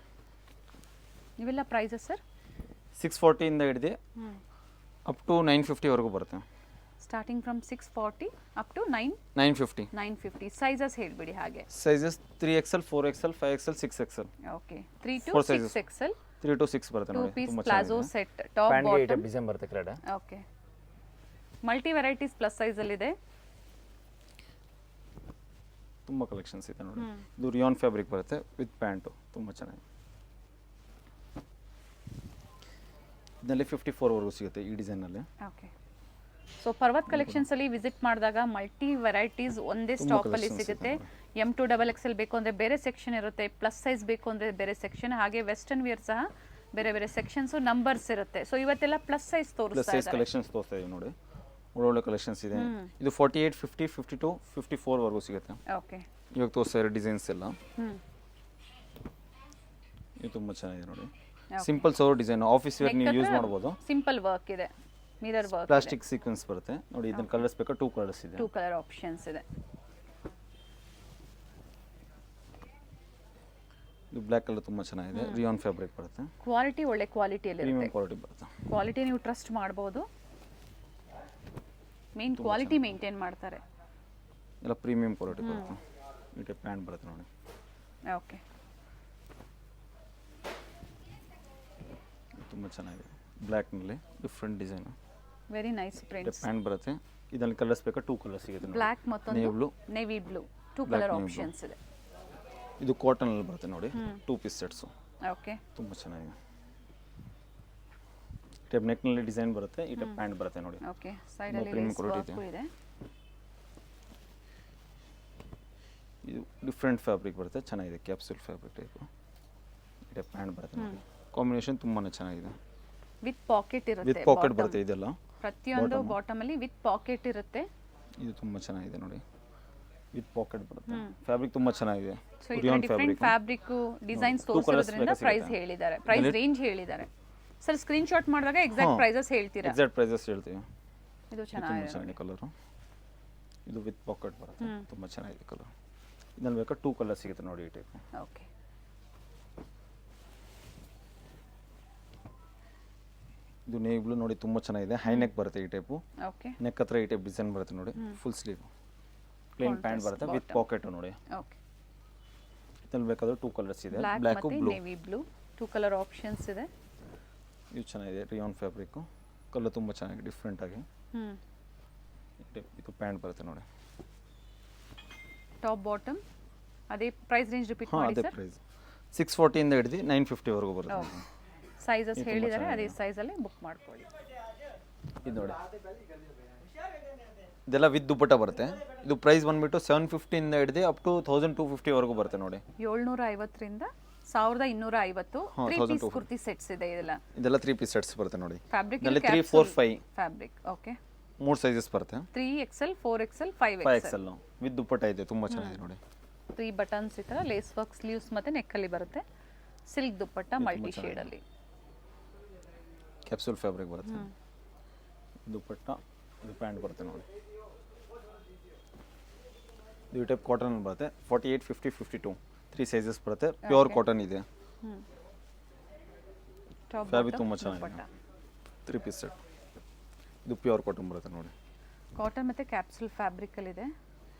ಇವೆಲ್ಲ ಪ್ರೈಸಸ್ ಸರ್? 640 ಇಂದ ಹಿಡಿದು ಅಪ್ ಟು 950 ವರೆಗೂ ಬರುತ್ತೆ. Starting from 640 up to 950. Sizes ಹೇಳ್ಬಿಡಿ ಹಾಗೆ. Sizes 3XL, 4XL, 5XL, 6XL. Okay, 3 to 6XL, 3 to 6 ಬರುತ್ತೆ ಟೂ ನೋಡಿ. ಪೀಸ್ ತುಂಬಾ palazzo set, top bottom design ಬರುತ್ತೆ ಕೆಳಗಡೆ. Okay, multi varieties plus size ಅಲ್ಲಿ ಇದೆ. ತುಂಬಾ ಕಲೆಕ್ಷನ್ಸ್ ಇದೆ ನೋಡಿ. ಇದು ರಿಯಾನ್ ಫ್ಯಾಬ್ರಿಕ್ ಬರುತ್ತೆ ವಿತ್ ಪ್ಯಾಂಟು, ತುಂಬಾ ಚೆನ್ನಾಗಿದೆ. ಇದರಲ್ಲಿ 54 ವರೆಗೂ ಸಿಗುತ್ತೆ ಈ ಡಿಸೈನ್ ಅಲ್ಲಿ. ಓಕೆ, ಸೊ ಪರ್ವತ್ ಕಲೆಕ್ಷನ್ಸ್ ಅಲ್ಲಿ ವಿಸಿಟ್ ಮಾಡಿದಾಗ ಮಲ್ಟಿ ವೆರೈಟೀಸ್ ಒಂದೇ ಸ್ಟಾಕ್ ಅಲ್ಲಿ ಸಿಗುತ್ತೆ. M2XXL ಬೇಕು ಅಂದ್ರೆ ಬೇರೆ ಸೆಕ್ಷನ್ ಇರುತ್ತೆ, ಪ್ಲಸ್ ಸೈಜ್ ಬೇಕು ಅಂದ್ರೆ ಬೇರೆ ಸೆಕ್ಷನ್, ಹಾಗೆ ವೆಸ್ಟರ್ನ್ ವೇರ್ ಸಹ ಬೇರೆ ಬೇರೆ ಸೆಕ್ಷನ್ಸ್ ನಂಬರ್ಸ್ ಇರುತ್ತೆ. ಸೊ ಇವತ್ತೆಲ್ಲ ಪ್ಲಸ್ ಸೈಜ್ ತೋರಿಸ್ತಾ ಇದ್ದಾರೆ. ಕಲೆಕ್ಷನ್ಸ್ ತೋರಿಸ್ತಾ ಇದೀವಿ ನೋಡಿ, ಒಳ್ಳೊಳ್ಳೆ ಕಲೆಕ್ಷನ್ಸ್ ಇದೆ. ಇದು 48, 50, 52, 54 ವರೆಗೂ ಸಿಗುತ್ತೆ. ಓಕೆ, ಇವಾಗ ತೋರಿಸ್ತಾ ಇರೋ ಡಿಸೈನ್ಸ್ ಎಲ್ಲ ಇದು ತುಂಬಾ ಚೆನ್ನಾಗಿದೆ ನೋಡಿ. ಸಿಂಪಲ್ ಸೋರ್ ಡಿಸೈನ್, ಆಫೀಸ್ ವೇರ್ ನೀವು ಯೂಸ್ ಮಾಡಬಹುದು. ಸಿಂಪಲ್ ವರ್ಕ್ ಇದೆ, ಮಿರರ್ ವರ್ಕ್, ಪ್ಲಾಸ್ಟಿಕ್ ಸೀಕ್ವೆನ್ಸ್ ಬರುತ್ತೆ ನೋಡಿ. ಇದನ್ನ ಕಲರ್ಸ್ ಬೇಕಾ? 2 ಕಲರ್ಸ್ ಇದೆ, 2 ಕಲರ್ ಆಪ್ಷನ್ಸ್ ಇದೆ. ಇದು ಬ್ಲಾಕ್ ಕಲರ್ ತುಂಬಾ ಚೆನ್ನಾಗಿದೆ, ರಿಯಾನ್ ಫ್ಯಾಬ್ರಿಕ್ ಬರುತ್ತೆ. ಕ್ವಾಲಿಟಿ ಒಳ್ಳೆ ಕ್ವಾಲಿಟಿಯಲ್ಲಿ ಇರುತ್ತೆ, ಪ್ರೀಮಿಯಂ ಕ್ವಾಲಿಟಿ ಬರುತ್ತೆ. ಕ್ವಾಲಿಟಿ ನೀವು ಟ್ರಸ್ಟ್ ಮಾಡಬಹುದು. ಮೇನ್ ಕ್ವಾಲಿಟಿ ಮೇಂಟೈನ್ ಮಾಡ್ತಾರೆ. ಎಲ್ಲ ಪ್ರೀಮಿಯಂ ಕ್ವಾಲಿಟಿ ಬರುತ್ತೆ. ಈ ಟೈಪ್ ಪ್ಯಾಂಟ್ ಬರುತ್ತೆ ನೋಡಿ. ಓಕೆ, ತುಂಬಾ ಚೆನ್ನಾಗಿದೆ, ಬ್ಲ್ಯಾಕ್ ನಲ್ಲಿ different design, very nice prints. Pant ಬರುತ್ತೆ. ಇದರಲ್ಲಿ ಕಲರ್ಸ್ ಬೇಕಾ? 2 ಕಲರ್ಸ್ ಸಿಗುತ್ತೆ ನೋಡಿ. ಬ್ಲ್ಯಾಕ್ ಮತ್ತೊಂದು ನೇವಿ ಬ್ಲೂ, 2 ಕಲರ್ ಆಪ್ಷನ್ಸ್ ಇದೆ. ಇದು ಕಾಟನ್ ಅಲ್ಲಿ ಬರುತ್ತೆ ನೋಡಿ, 2 ಪೀಸ್ ಸೆಟ್ಸ್. ಓಕೆ, ತುಂಬಾ ಚೆನ್ನಾಗಿದೆ. ಟೈಪ್ ನೆಕ್ ನಲ್ಲಿ ಡಿಸೈನ್ ಬರುತ್ತೆ, ಈ ಟೈಪ್ ಪ್ಯಾಂಟ್ ಬರುತ್ತೆ ನೋಡಿ. ಓಕೆ, ಸೈಡ್ ಅಲ್ಲಿ ಲೇಸ್ ವರ್ಕ್ ಇದೆ. ಇದು ಡಿಫರೆಂಟ್ ಫ್ಯಾಬ್ರಿಕ್ ಬರುತ್ತೆ, ಚೆನ್ನಾಗಿದೆ, ಕ್ಯಾಪ್ಸೂಲ್ ಫ್ಯಾಬ್ರಿಕ್ ಟೈಪ್. ಈ ಟೈಪ್ ಪ್ಯಾಂಟ್ ಬರುತ್ತೆ ನೋಡಿ. ಕಾಂಬಿನೇಷನ್ ತುಂಬಾನೇ ಚೆನ್ನಾಗಿದೆ. ವಿತ್ ಪಾಕೆಟ್ ಇರುತ್ತೆ, ವಿತ್ ಪಾಕೆಟ್ ಬರುತ್ತೆ ಇದೆಲ್ಲ. ಪ್ರತಿಯೊಂದು ಬಾಟಮ್ ಅಲ್ಲಿ ವಿತ್ ಪಾಕೆಟ್ ಇರುತ್ತೆ. ಇದು ತುಂಬಾ ಚೆನ್ನಾಗಿದೆ ನೋಡಿ, ವಿತ್ ಪಾಕೆಟ್ ಬರುತ್ತೆ. ಫ್ಯಾಬ್ರಿಕ್ ತುಂಬಾ ಚೆನ್ನಾಗಿದೆ. ಸೊ ಇದು ಡಿಫರೆಂಟ್ ಫ್ಯಾಬ್ರಿಕ್ ಡಿಸೈನ್ಸ್ ತೋರಿಸೋದ್ರಿಂದ ಪ್ರೈಸ್ ಹೇಳಿದ್ದಾರೆ, ಪ್ರೈಸ್ ರೇಂಜ್ ಹೇಳಿದ್ದಾರೆ. ಸರ್ ಸ್ಕ್ರೀನ್ ಶಾಟ್ ಮಾಡಿದಾಗ ಎಕ್ಸಾಕ್ಟ್ ಪ್ರೈಸಸ್ ಹೇಳ್ತೀರಾ? ಎಕ್ಸಾಕ್ಟ್ ಪ್ರೈಸಸ್ ಹೇಳ್ತೀವಿ. ಇದು ಚೆನ್ನಾಗಿದೆ ಕಲರ್. ಇದು ವಿತ್ ಪಾಕೆಟ್ ಬರುತ್ತೆ, ತುಂಬಾ ಚೆನ್ನಾಗಿದೆ ಕಲರ್. ಇದನ್ನ ಬೇಕಾ? 2 ಕಲರ್ ಸಿಗುತ್ತೆ ನೋಡಿ ಈ ಟೈಪ್. ಓಕೆ, ಇದು ನೇವಿ ಬ್ಲೂ ನೋಡಿ, ತುಂಬಾ ಚೆನ್ನಾಗಿದೆ. ಹೈ ನೆಕ್ ಬರುತ್ತೆ ಈ ಟೈಪ್. ಓಕೆ, ನೆಕ್ ಹತ್ರ ಈ ಟೈಪ್ ಡಿಸೈನ್ ಬರುತ್ತೆ ನೋಡಿ. ಫುಲ್ ಸ್ಲೀವ್ ಪ್ಲೇನ್ ಪ್ಯಾಂಟ್ ಬರುತ್ತೆ ವಿತ್ ಪಾಕೆಟ್ ನೋಡಿ. ಓಕೆ, ಇದರಲ್ಲಿ ಬೇಕಾದ್ರೆ 2 ಕಲರ್ಸ್ ಇದೆ, ಬ್ಲ್ಯಾಕ್ ಬ್ಲ್ಯಾಕ್ ಮತ್ತು blue. Navy blue 2 colour options ಇದೆ. ಇದು ಚೆನ್ನಾಗಿದೆ, ರಿಯಾನ್ ಫ್ಯಾಬ್ರಿಕ್. ಕಲರ್ ತುಂಬಾ ಚೆನ್ನಾಗಿದೆ, ಡಿಫ್ರೆಂಟ್ ಆಗಿ. ಇದು ಪ್ಯಾಂಟ್ ಬರುತ್ತೆ ನೋಡಿ. ಟಾಪ್ ಬಾಟಮ್ ಅದೇ ಪ್ರೈಸ್ ರೇಂಜ್ ರಿಪೀಟ್ ಮಾಡಿ ಅದೇ ಸರ್. ಪ್ರೈಸ್ 640 ಇಂದ ಹಿಡಿದು 950 ವರೆಗೂ ಬರುತ್ತೆ. ಸೈಜಸ್ ಹೇಳಿದ್ದಾರೆ, ಅದೇ ಸೈಜ್ ಅಲ್ಲಿ ಬುಕ್ ಮಾಡ್ಕೊಳ್ಳಿ. ಇದು ನೋಡಿ, ಇದೆಲ್ಲ ವಿತ್ ದುಪ್ಪಟ್ಟ ಬರುತ್ತೆ. ಇದು ಪ್ರೈಸ್ ಬಂದ್ಬಿಟ್ಟು 750 ಇಂದ ಹಿಡಿದು ಅಪ್ ಟು 1250 ವರೆಗೂ ಬರುತ್ತೆ ನೋಡಿ. 750 ರಿಂದ 1250 3 ಪೀಸ್ ಕುರ್ತಿ ಸೆಟ್ಸ್ ಇದೆ. ಇದೆಲ್ಲ 3 ಪೀಸ್ ಸೆಟ್ಸ್ ಬರುತ್ತೆ ನೋಡಿ. ಫ್ಯಾಬ್ರಿಕ್ ಇದರಲ್ಲಿ 3, 4, 5 ಫ್ಯಾಬ್ರಿಕ್. ಓಕೆ, 3 ಸೈಜಸ್ ಬರುತ್ತೆ. 3XL, 4XL, 5XL ವಿತ್ ದುಪ್ಪಟ್ಟ ಇದೆ, ತುಂಬಾ ಚೆನ್ನಾಗಿದೆ ನೋಡಿ. 3 ಬಟನ್ಸ್ ಈ ತರ ಲೇಸ್ ವರ್ಕ್, ಸ್ಲೀವ್ಸ್ ಮತ್ತೆ ನೆಕ್ ಅಲ್ಲಿ ಬರುತ್ತೆ. ಸಿಲ್ಕ್ ದುಪ್ಪಟ್ಟ ಮಲ್ಟಿ ಶೇಡ್ ಅಲ್ಲಿ, ಕ್ಯಾಪ್ಸೂಲ್ ಫ್ಯಾಬ್ರಿಕ್ ಬರುತ್ತೆ. ದುಪ್ಪಟ್ಟ, ಇದು ಪ್ಯಾಂಟ್ ಬರುತ್ತೆ ನೋಡಿ. ಇದು ಟೈಪ್ ಕಾಟನ್ ಬರುತ್ತೆ. 48, 50, 52 3 ಸೈಜಸ್ ಬರುತ್ತೆ. ಪ್ಯೂರ್ ಕಾಟನ್ ಇದೆ. ಫ್ಯಾಬ್ರಿಕ್ ತುಂಬಾ ಚೆನ್ನಾಗಿದೆ. 3 ಪೀಸ್ ಸೆಟ್. ಇದು ಪ್ಯೂರ್ ಕಾಟನ್ ಬರುತ್ತೆ ನೋಡಿ. ಕಾಟನ್ ಮತ್ತೆ ಕ್ಯಾಪ್ಸೂಲ್ ಫ್ಯಾಬ್ರಿಕ್ ಅಲ್ಲಿ ಇದೆ.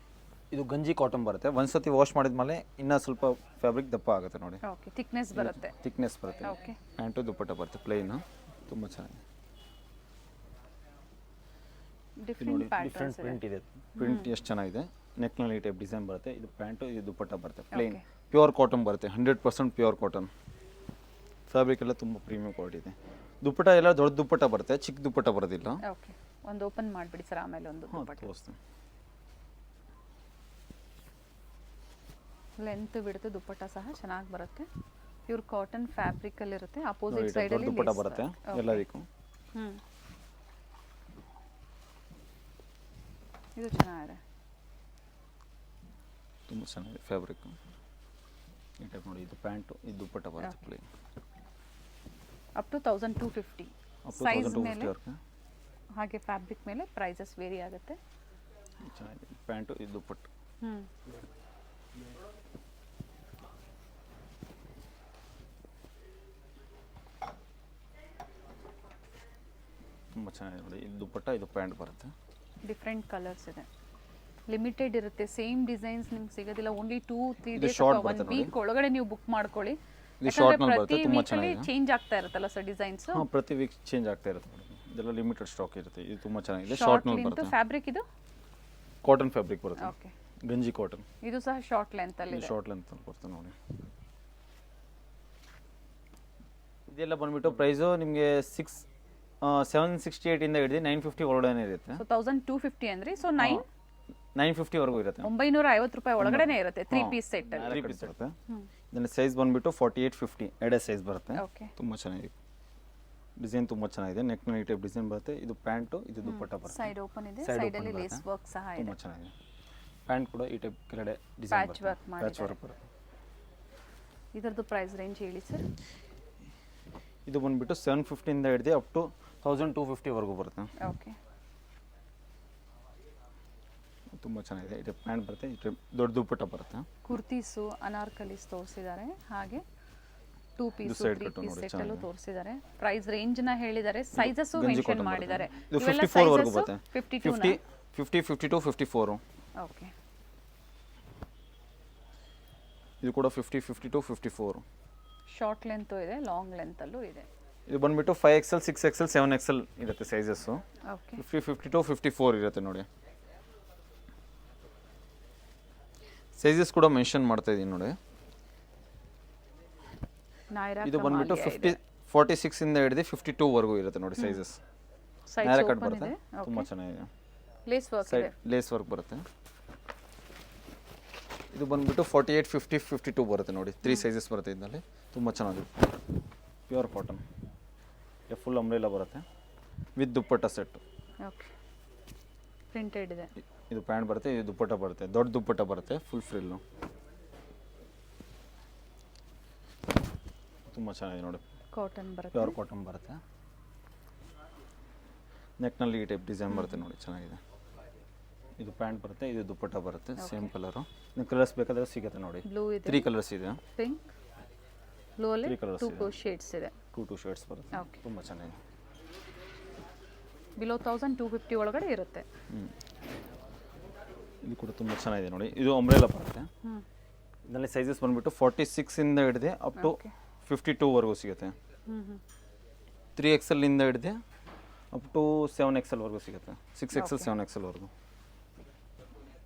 ಇದು ಗಂಜಿ ಕಾಟನ್ ಬರುತ್ತೆ ಒಂದ್ಸತಿ ವಾಶ್ ಮಾಡಿದ್ಮೇಲೆ ಇನ್ನೂ ಸ್ವಲ್ಪ ಫ್ಯಾಬ್ರಿಕ್ ದಪ್ಪ ಆಗುತ್ತೆ ನೋಡಿ. ಓಕೆ, ಥಿಕ್ನೆಸ್ ಬರುತ್ತೆ. ಥಿಕ್ನೆಸ್ ಬರುತ್ತೆ. ಓಕೆ, ಪ್ಯಾಂಟು ದುಪ್ಪಟ್ಟ ಬರುತ್ತೆ ಪ್ಲೇನ್, ತುಂಬ ಚೆನ್ನಾಗಿ. ಡಿಫ್ರೆಂಟ್ ಡಿಫ್ರೆಂಟ್ ಪ್ರಿಂಟ್ ಇದೆ, ಪ್ರಿಂಟ್ ಎಷ್ಟು ಚೆನ್ನಾಗಿದೆ. ನೆಕ್ನಲ್ಲಿ ಈ ಟೈಪ್ ಡಿಸೈನ್ ಬರುತ್ತೆ. ಇದು ಪ್ಯಾಂಟು, ಇದು ದುಪ್ಪಟ್ಟ ಬರುತ್ತೆ ಪ್ಲೇನ್. ಪ್ಯೂರ್ ಕಾಟನ್ ಬರುತ್ತೆ, 100% ಪ್ಯೂರ್ ಕಾಟನ್. ಫ್ಯಾಬ್ರಿಕ್ ಎಲ್ಲ ತುಂಬ ಪ್ರೀಮಿಯಂ ಕ್ವಾಲಿಟಿ ಇದೆ. ದುಪ್ಪಟ್ಟ ಎಲ್ಲ ದೊಡ್ಡ ದುಪ್ಪಟ್ಟ ಬರುತ್ತೆ, ಚಿಕ್ಕ ದುಪ್ಪಟ್ಟ ಬರೋದಿಲ್ಲ. ಓಕೆ, ಒಂದು ಓಪನ್ ಮಾಡಿಬಿಡಿ ಸರ್, ಆಮೇಲೆ ಒಂದು ದುಪ್ಪಟ್ಟ. ತೋರಿಸ್ತೀನಿ. ಲೆಂತ್ ಬಿಡುತ್ತೆ, ದುಪ್ಪಟ್ಟ ಸಹ ಚೆನ್ನಾಗಿ ಬರುತ್ತೆ. ಪ್ಯೂರ್ ಕಾಟನ್ ಫ್ಯಾಬ್ರಿಕ್ ಅಲ್ಲಿ ಇರುತ್ತೆ. ಅಪೋಸಿಟ್ ಸೈಡ್ ಅಲ್ಲಿ ದುಪ್ಪಟ್ಟ ಬರುತ್ತೆ ಎಲ್ಲದಕ್ಕೂ. ಇದು ಚೆನ್ನಾಗಿದೆ, ತುಂಬ ಚೆನ್ನಾಗಿದೆ ಫ್ಯಾಬ್ರಿಕ್. ಈ ಟೈಪ್ ನೋಡಿ, ಇದು ಪ್ಯಾಂಟು, ಇದು ದುಪ್ಪಟ್ಟ ಬರುತ್ತೆ ಪ್ಲೇನ್. ಅಪ್ ಟು 1250 ಸೈಜ್ ಮೇಲೆ ಹಾಗೆ ಫ್ಯಾಬ್ರಿಕ್ ಮೇಲೆ ಪ್ರೈಸಸ್ ವೇರಿ ಆಗುತ್ತೆ. ಚೆನ್ನಾಗಿದೆ ಪ್ಯಾಂಟು, ಇದು ದುಪ್ಪಟ್ಟು. ತುಂಬ ಚೆನ್ನಾಗಿದೆ ನೋಡಿ, ಇದು ದುಪ್ಪಟ್ಟ, ಇದು ಪ್ಯಾಂಟ್ ಬರುತ್ತೆ. ಡಿಫ್ರೆಂಟ್ ಕಲರ್ಸ್ ಇದೆ, ಲಿಮಿಟೆಡ್ ಇರುತ್ತೆ. ಸೇಮ್ ಡಿಸೈನ್ಸ್ ನಿಮ್ಗೆ ಸಿಗೋದಿಲ್ಲ. ಓನ್ಲಿ 2-3 ಡೇಸ್ ಅಥವಾ 1 ವೀಕ್ ಒಳಗಡೆ ನೀವು ಬುಕ್ ಮಾಡ್ಕೊಳ್ಳಿ. ಪ್ರತಿ ವೀಕಲ್ಲಿ ಚೇಂಜ್ ಆಗ್ತಾ ಇರುತ್ತಲ್ಲ ಸರ್ ಡಿಸೈನ್ಸ್? ಪ್ರತಿ ವೀಕ್ ಚೇಂಜ್ ಆಗ್ತಾ ಇರುತ್ತೆ. ಇದೆಲ್ಲ ಲಿಮಿಟೆಡ್ ಸ್ಟಾಕ್ ಇರುತ್ತೆ. ಇದು ತುಂಬ ಚೆನ್ನಾಗಿದೆ. ಶಾರ್ಟ್ ನಲ್ಲಿ ಬರುತ್ತೆ. ಫ್ಯಾಬ್ರಿಕ್ ಇದು ಕಾಟನ್ ಫ್ಯಾಬ್ರಿಕ್ ಬರುತ್ತೆ. ಓಕೆ, ಗಂಜಿ ಕಾಟನ್. ಇದು ಸಹ ಶಾರ್ಟ್ ಲೆಂತ್ ಅಲ್ಲಿ ಇದೆ. ಶಾರ್ಟ್ ಲೆಂತ್ ಅಂತ ಬರುತ್ತೆ ನೋಡಿ. ಇದೆಲ್ಲ ಬಂದ್ಬಿಟ್ಟು ಪ್ರೈಸು ನಿಮಗೆ 768 ಇಂದ ಹಿಡಿದು 950 ಒಳಗಡೆ ಇರುತ್ತೆ. ಸೊ 1250 ಅಂದ್ರೆ ಸೊ 950 ವರೆಗೂ ಇರುತ್ತೆ. 950 ರೂಪಾಯಿ ಒಳಗಡೆನೇ ಇರುತ್ತೆ 3 ಪೀಸ್ ಸೆಟ್. 3 ಪೀಸ್ ಇರುತ್ತೆ. ಇದನ್ನ ಸೈಜ್ ಬಂದ್ಬಿಟ್ಟು 48-50 ಎರಡೇ ಸೈಜ್ ಬರುತ್ತೆ. ಓಕೆ, ತುಂಬ ಚೆನ್ನಾಗಿದೆ. ಡಿಸೈನ್ ತುಂಬ ಚೆನ್ನಾಗಿದೆ. ನೆಕ್ ನಲ್ಲಿ ಈ ಟೈಪ್ ಡಿಸೈನ್ ಬರುತ್ತೆ. ಇದು ಪ್ಯಾಂಟು, ಇದು ದುಪ್ಪಟ್ಟ ಬರುತ್ತೆ. ಸೈಡ್ ಓಪನ್ ಇದೆ, ಸೈಡ್ ಅಲ್ಲಿ ಲೇಸ್ ವರ್ಕ್ ಸಹ ಇದೆ. ತುಂಬ ಚೆನ್ನಾಗಿದೆ. ಪ್ಯಾಂಟ್ ಕೂಡ ಈ ಟೈಪ್ ಕೆಳಗಡೆ ಡಿಸೈನ್ ಪ್ಯಾಚ್ ವರ್ಕ್ ಮಾಡಿ. ಪ್ಯಾಚ್ ವರ್ಕ್ ಬರುತ್ತೆ. ಇದರದ್ದು ಪ್ರೈಸ್ ರೇಂಜ್ ಹೇಳಿ ಸರ್? ಇದು ಬಂದ್ಬಿಟ್ಟು 750 ಇಂದ ಹಿಡಿದು ಅಪ್ ಟು 1250 ವರೆಗೂ ಬರುತ್ತೆ. ಓಕೆ, ತುಂಬ ಚೆನ್ನಾಗಿದೆ. ಈ ಟೈಪ್ ಪ್ಯಾಂಟ್ ಬರುತ್ತೆ, ಈ ಟೈಪ್ ದೊಡ್ಡ ದುಪ್ಪಟ್ಟ ಬರುತ್ತೆ. ಕುರ್ತೀಸು ಅನಾರ್ಕಲೀಸ್ ತೋರಿಸಿದ್ದಾರೆ, ಹಾಗೆ 2 ಪೀಸ್ 3 ಪೀಸ್ ಸೆಟ್ ಅಲ್ಲೂ ತೋರಿಸಿದ್ದಾರೆ. ಪ್ರೈಸ್ ರೇಂಜ್ ನ ಹೇಳಿದ್ದಾರೆ, ಸೈಜಸ್ ಮೆನ್ಷನ್ ಮಾಡಿದ್ದಾರೆ. ಇದು 54 ವರೆಗೂ ಬರುತ್ತೆ. 50, 52, 54. ಓಕೆ, ಇದು ಕೂಡ 50, 52, 54. ಶಾರ್ಟ್ ಲೆಂತ್ ಇದೆ, ಲಾಂಗ್ ಲೆಂತ್ ಅಲ್ಲೂ ಇದೆ. ಇದು ಬಂದ್ಬಿಟ್ಟು 5XL, 6XL, 7XL ಇರುತ್ತೆ ಸೈಜಸ್. ಓಕೆ, 50, 52, 54 ಇರುತ್ತೆ ನೋಡಿ. ಸೈಜಸ್ ಕೂಡ ಮೆನ್ಷನ್ ಮಾಡ್ತಾ ಇದೀನಿ ನೋಡಿ. ಇದು ಬಂದ್ಬಿಟ್ಟು 46 ಇಂದ ಹಿಡಿದು 52 ವರೆಗೂ ಇರುತ್ತೆ ನೋಡಿ ಸೈಜಸ್. ನ್ಯಾರ ಕಟ್ ಬರುತ್ತೆ, ತುಂಬಾ ಚೆನ್ನಾಗಿದೆ. Lace work side lace work ಬರುತ್ತೆ. ಇದು ಬಂದ್ಬಿಟ್ಟು 48, 50, 52 ಬರುತ್ತೆ ನೋಡಿ. 3 ಸೈಜಸ್ ಬರುತ್ತೆ ಇದರಲ್ಲಿ. ತುಂಬಾ ಚೆನ್ನಾಗಿದೆ. ಪ್ಯೂರ್ ಕಾಟನ್, ಫುಲ್ ಅಂಬ್ರೆಲಾ ಬರುತ್ತೆ with dupatta set. Okay, printed ಇದೆ. ಇದು ಪ್ಯಾಂಟ್ ಬರುತ್ತೆ, ಇದು ದುಪ್ಪಟ್ಟ ಬರುತ್ತೆ, ದೊಡ್ಡ ದುಪ್ಪಟ್ಟ ಬರುತ್ತೆ, ಫುಲ್ ಫ್ರಿಲ್ಲು. ತುಂಬ ಚೆನ್ನಾಗಿದೆ ನೋಡಿ. ಕಾಟನ್ ಬರುತ್ತೆ, ಪ್ಯೂರ್ ಕಾಟನ್ ಬರುತ್ತೆ. ನೆಕ್ನಲ್ಲಿ ಈ ಟೈಪ್ ಡಿಸೈನ್ ಬರುತ್ತೆ ನೋಡಿ, ಚೆನ್ನಾಗಿದೆ. ಇದು ಪ್ಯಾಂಟ್ ಬರುತ್ತೆ, ಇದು ದುಪ್ಪಟ್ಟ ಬರುತ್ತೆ, ಸೇಮ್ ಕಲರು. ನೀವು ಕಲರ್ಸ್ ಬೇಕಾದ್ರೆ ಸಿಗುತ್ತೆ ನೋಡಿ. ಬ್ಲೂ ಇದೆ, 3 ಕಲರ್ಸ್ ಇದೆ. ಪಿಂಕ್, ಬ್ಲೂ ಅಲ್ಲಿ 2 ಶೇಡ್ಸ್ ಇದೆ. 2 ಶೇಡ್ಸ್ ಬರುತ್ತೆ. ತುಂಬ ಚೆನ್ನಾಗಿದೆ. ಬಿಲೋ 1250 ಒಳಗಡೆ ಇರುತ್ತೆ. ಇದು ಕೂಡ ತುಂಬ ಚೆನ್ನಾಗಿದೆ ನೋಡಿ. ಇದು ಅಂಬ್ರೆಲಾ ಬರುತ್ತೆ. ಇದರಲ್ಲಿ ಸೈಜಸ್ ಬಂದ್ಬಿಟ್ಟು 46 ಇಂದ ಹಿಡಿದು ಅಪ್ ಟು 52 ವರೆಗೂ ಸಿಗುತ್ತೆ. 3XL ಇಂದ ಹಿಡಿದು ಅಪ್ ಟು 7XL ವರೆಗೂ ಸಿಗುತ್ತೆ. 6XL, 7XL ವರೆಗೂ.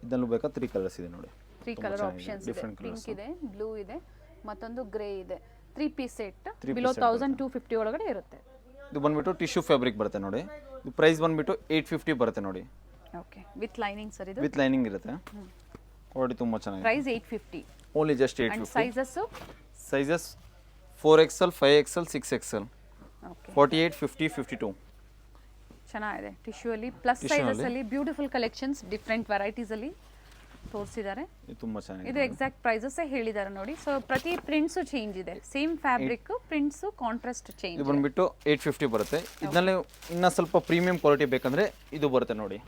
ಇದಲ್ಲೂ ಬೇಕಾ 3 ಕಲರ್ಸ್ ಇದೆ ನೋಡಿ. 3 ಕಲರ್ ಆಪ್ಷನ್ಸ್ ಇದೆ. ಪಿಂಕ್ ಇದೆ, ಬ್ಲೂ ಇದೆ, ಮತ್ತೊಂದು ಗ್ರೇ ಇದೆ. 3 ಪೀಸ್ ಸೆಟ್ ಬಿಲೋ 1250 ಒಳಗಡೆ ಇರುತ್ತೆ. ಇದು ಬಂದ್ಬಿಟ್ಟು ಟಿಶ್ಯೂ ಫ್ಯಾಬ್ರಿಕ್ ಬರುತ್ತೆ ನೋಡಿ. ಇದು ಪ್ರೈಸ್ ಬಂದ್ಬಿಟ್ಟು 850 ಬರುತ್ತೆ ನೋಡಿ. ಓಕೆ, ವಿತ್ ಲೈನಿಂಗ್ ಸರ್ ಇದು? ವಿತ್ ಲೈನಿಂಗ್ ಇರುತ್ತೆ. ಕ್ವಾಲಿಟಿ ತುಂಬ ಚೆನ್ನಾಗಿದೆ. Price 850. Only just 850. Sizes? Sizes 4XL, 5XL, 6XL. Okay, 48, 50, 52. ಚೆನ್ನಾಗಿದೆ. ಟಿಶ್ಯೂ ಅಲ್ಲಿ ಪ್ಲಸ್ ಸೈಜಸ್ ಅಲ್ಲಿ ಬ್ಯೂಟಿಫುಲ್ ಕಲೆಕ್ಷನ್ಸ್ ಡಿಫರೆಂಟ್ ವೆರೈಟೀಸ್ ಅಲ್ಲಿ ತೋರಿಸಿದ್ದಾರೆ. ಇದು ತುಂಬಾ ಚೆನ್ನಾಗಿದೆ. ಇದು ಎಕ್ಸಾಕ್ಟ್ ಪ್ರೈಸಸ್ ಹೇಳಿದ್ದಾರೆ ನೋಡಿ. ಸೊ ಪ್ರತಿ ಪ್ರಿಂಟ್ಸ್ ಚೇಂಜ್ ಇದೆ, same fabric prints contrast change. ಇದು ಬಂದ್ಬಿಟ್ಟು 850 ಬರುತ್ತೆ. ಇದರಲ್ಲಿ ಇನ್ನ ಸ್ವಲ್ಪ ಪ್ರೀಮಿಯಂ ಕ್ವಾಲಿಟಿ ಬೇಕಂದ್ರೆ ಇದು ಬರುತ್ತೆ ನೋಡಿ.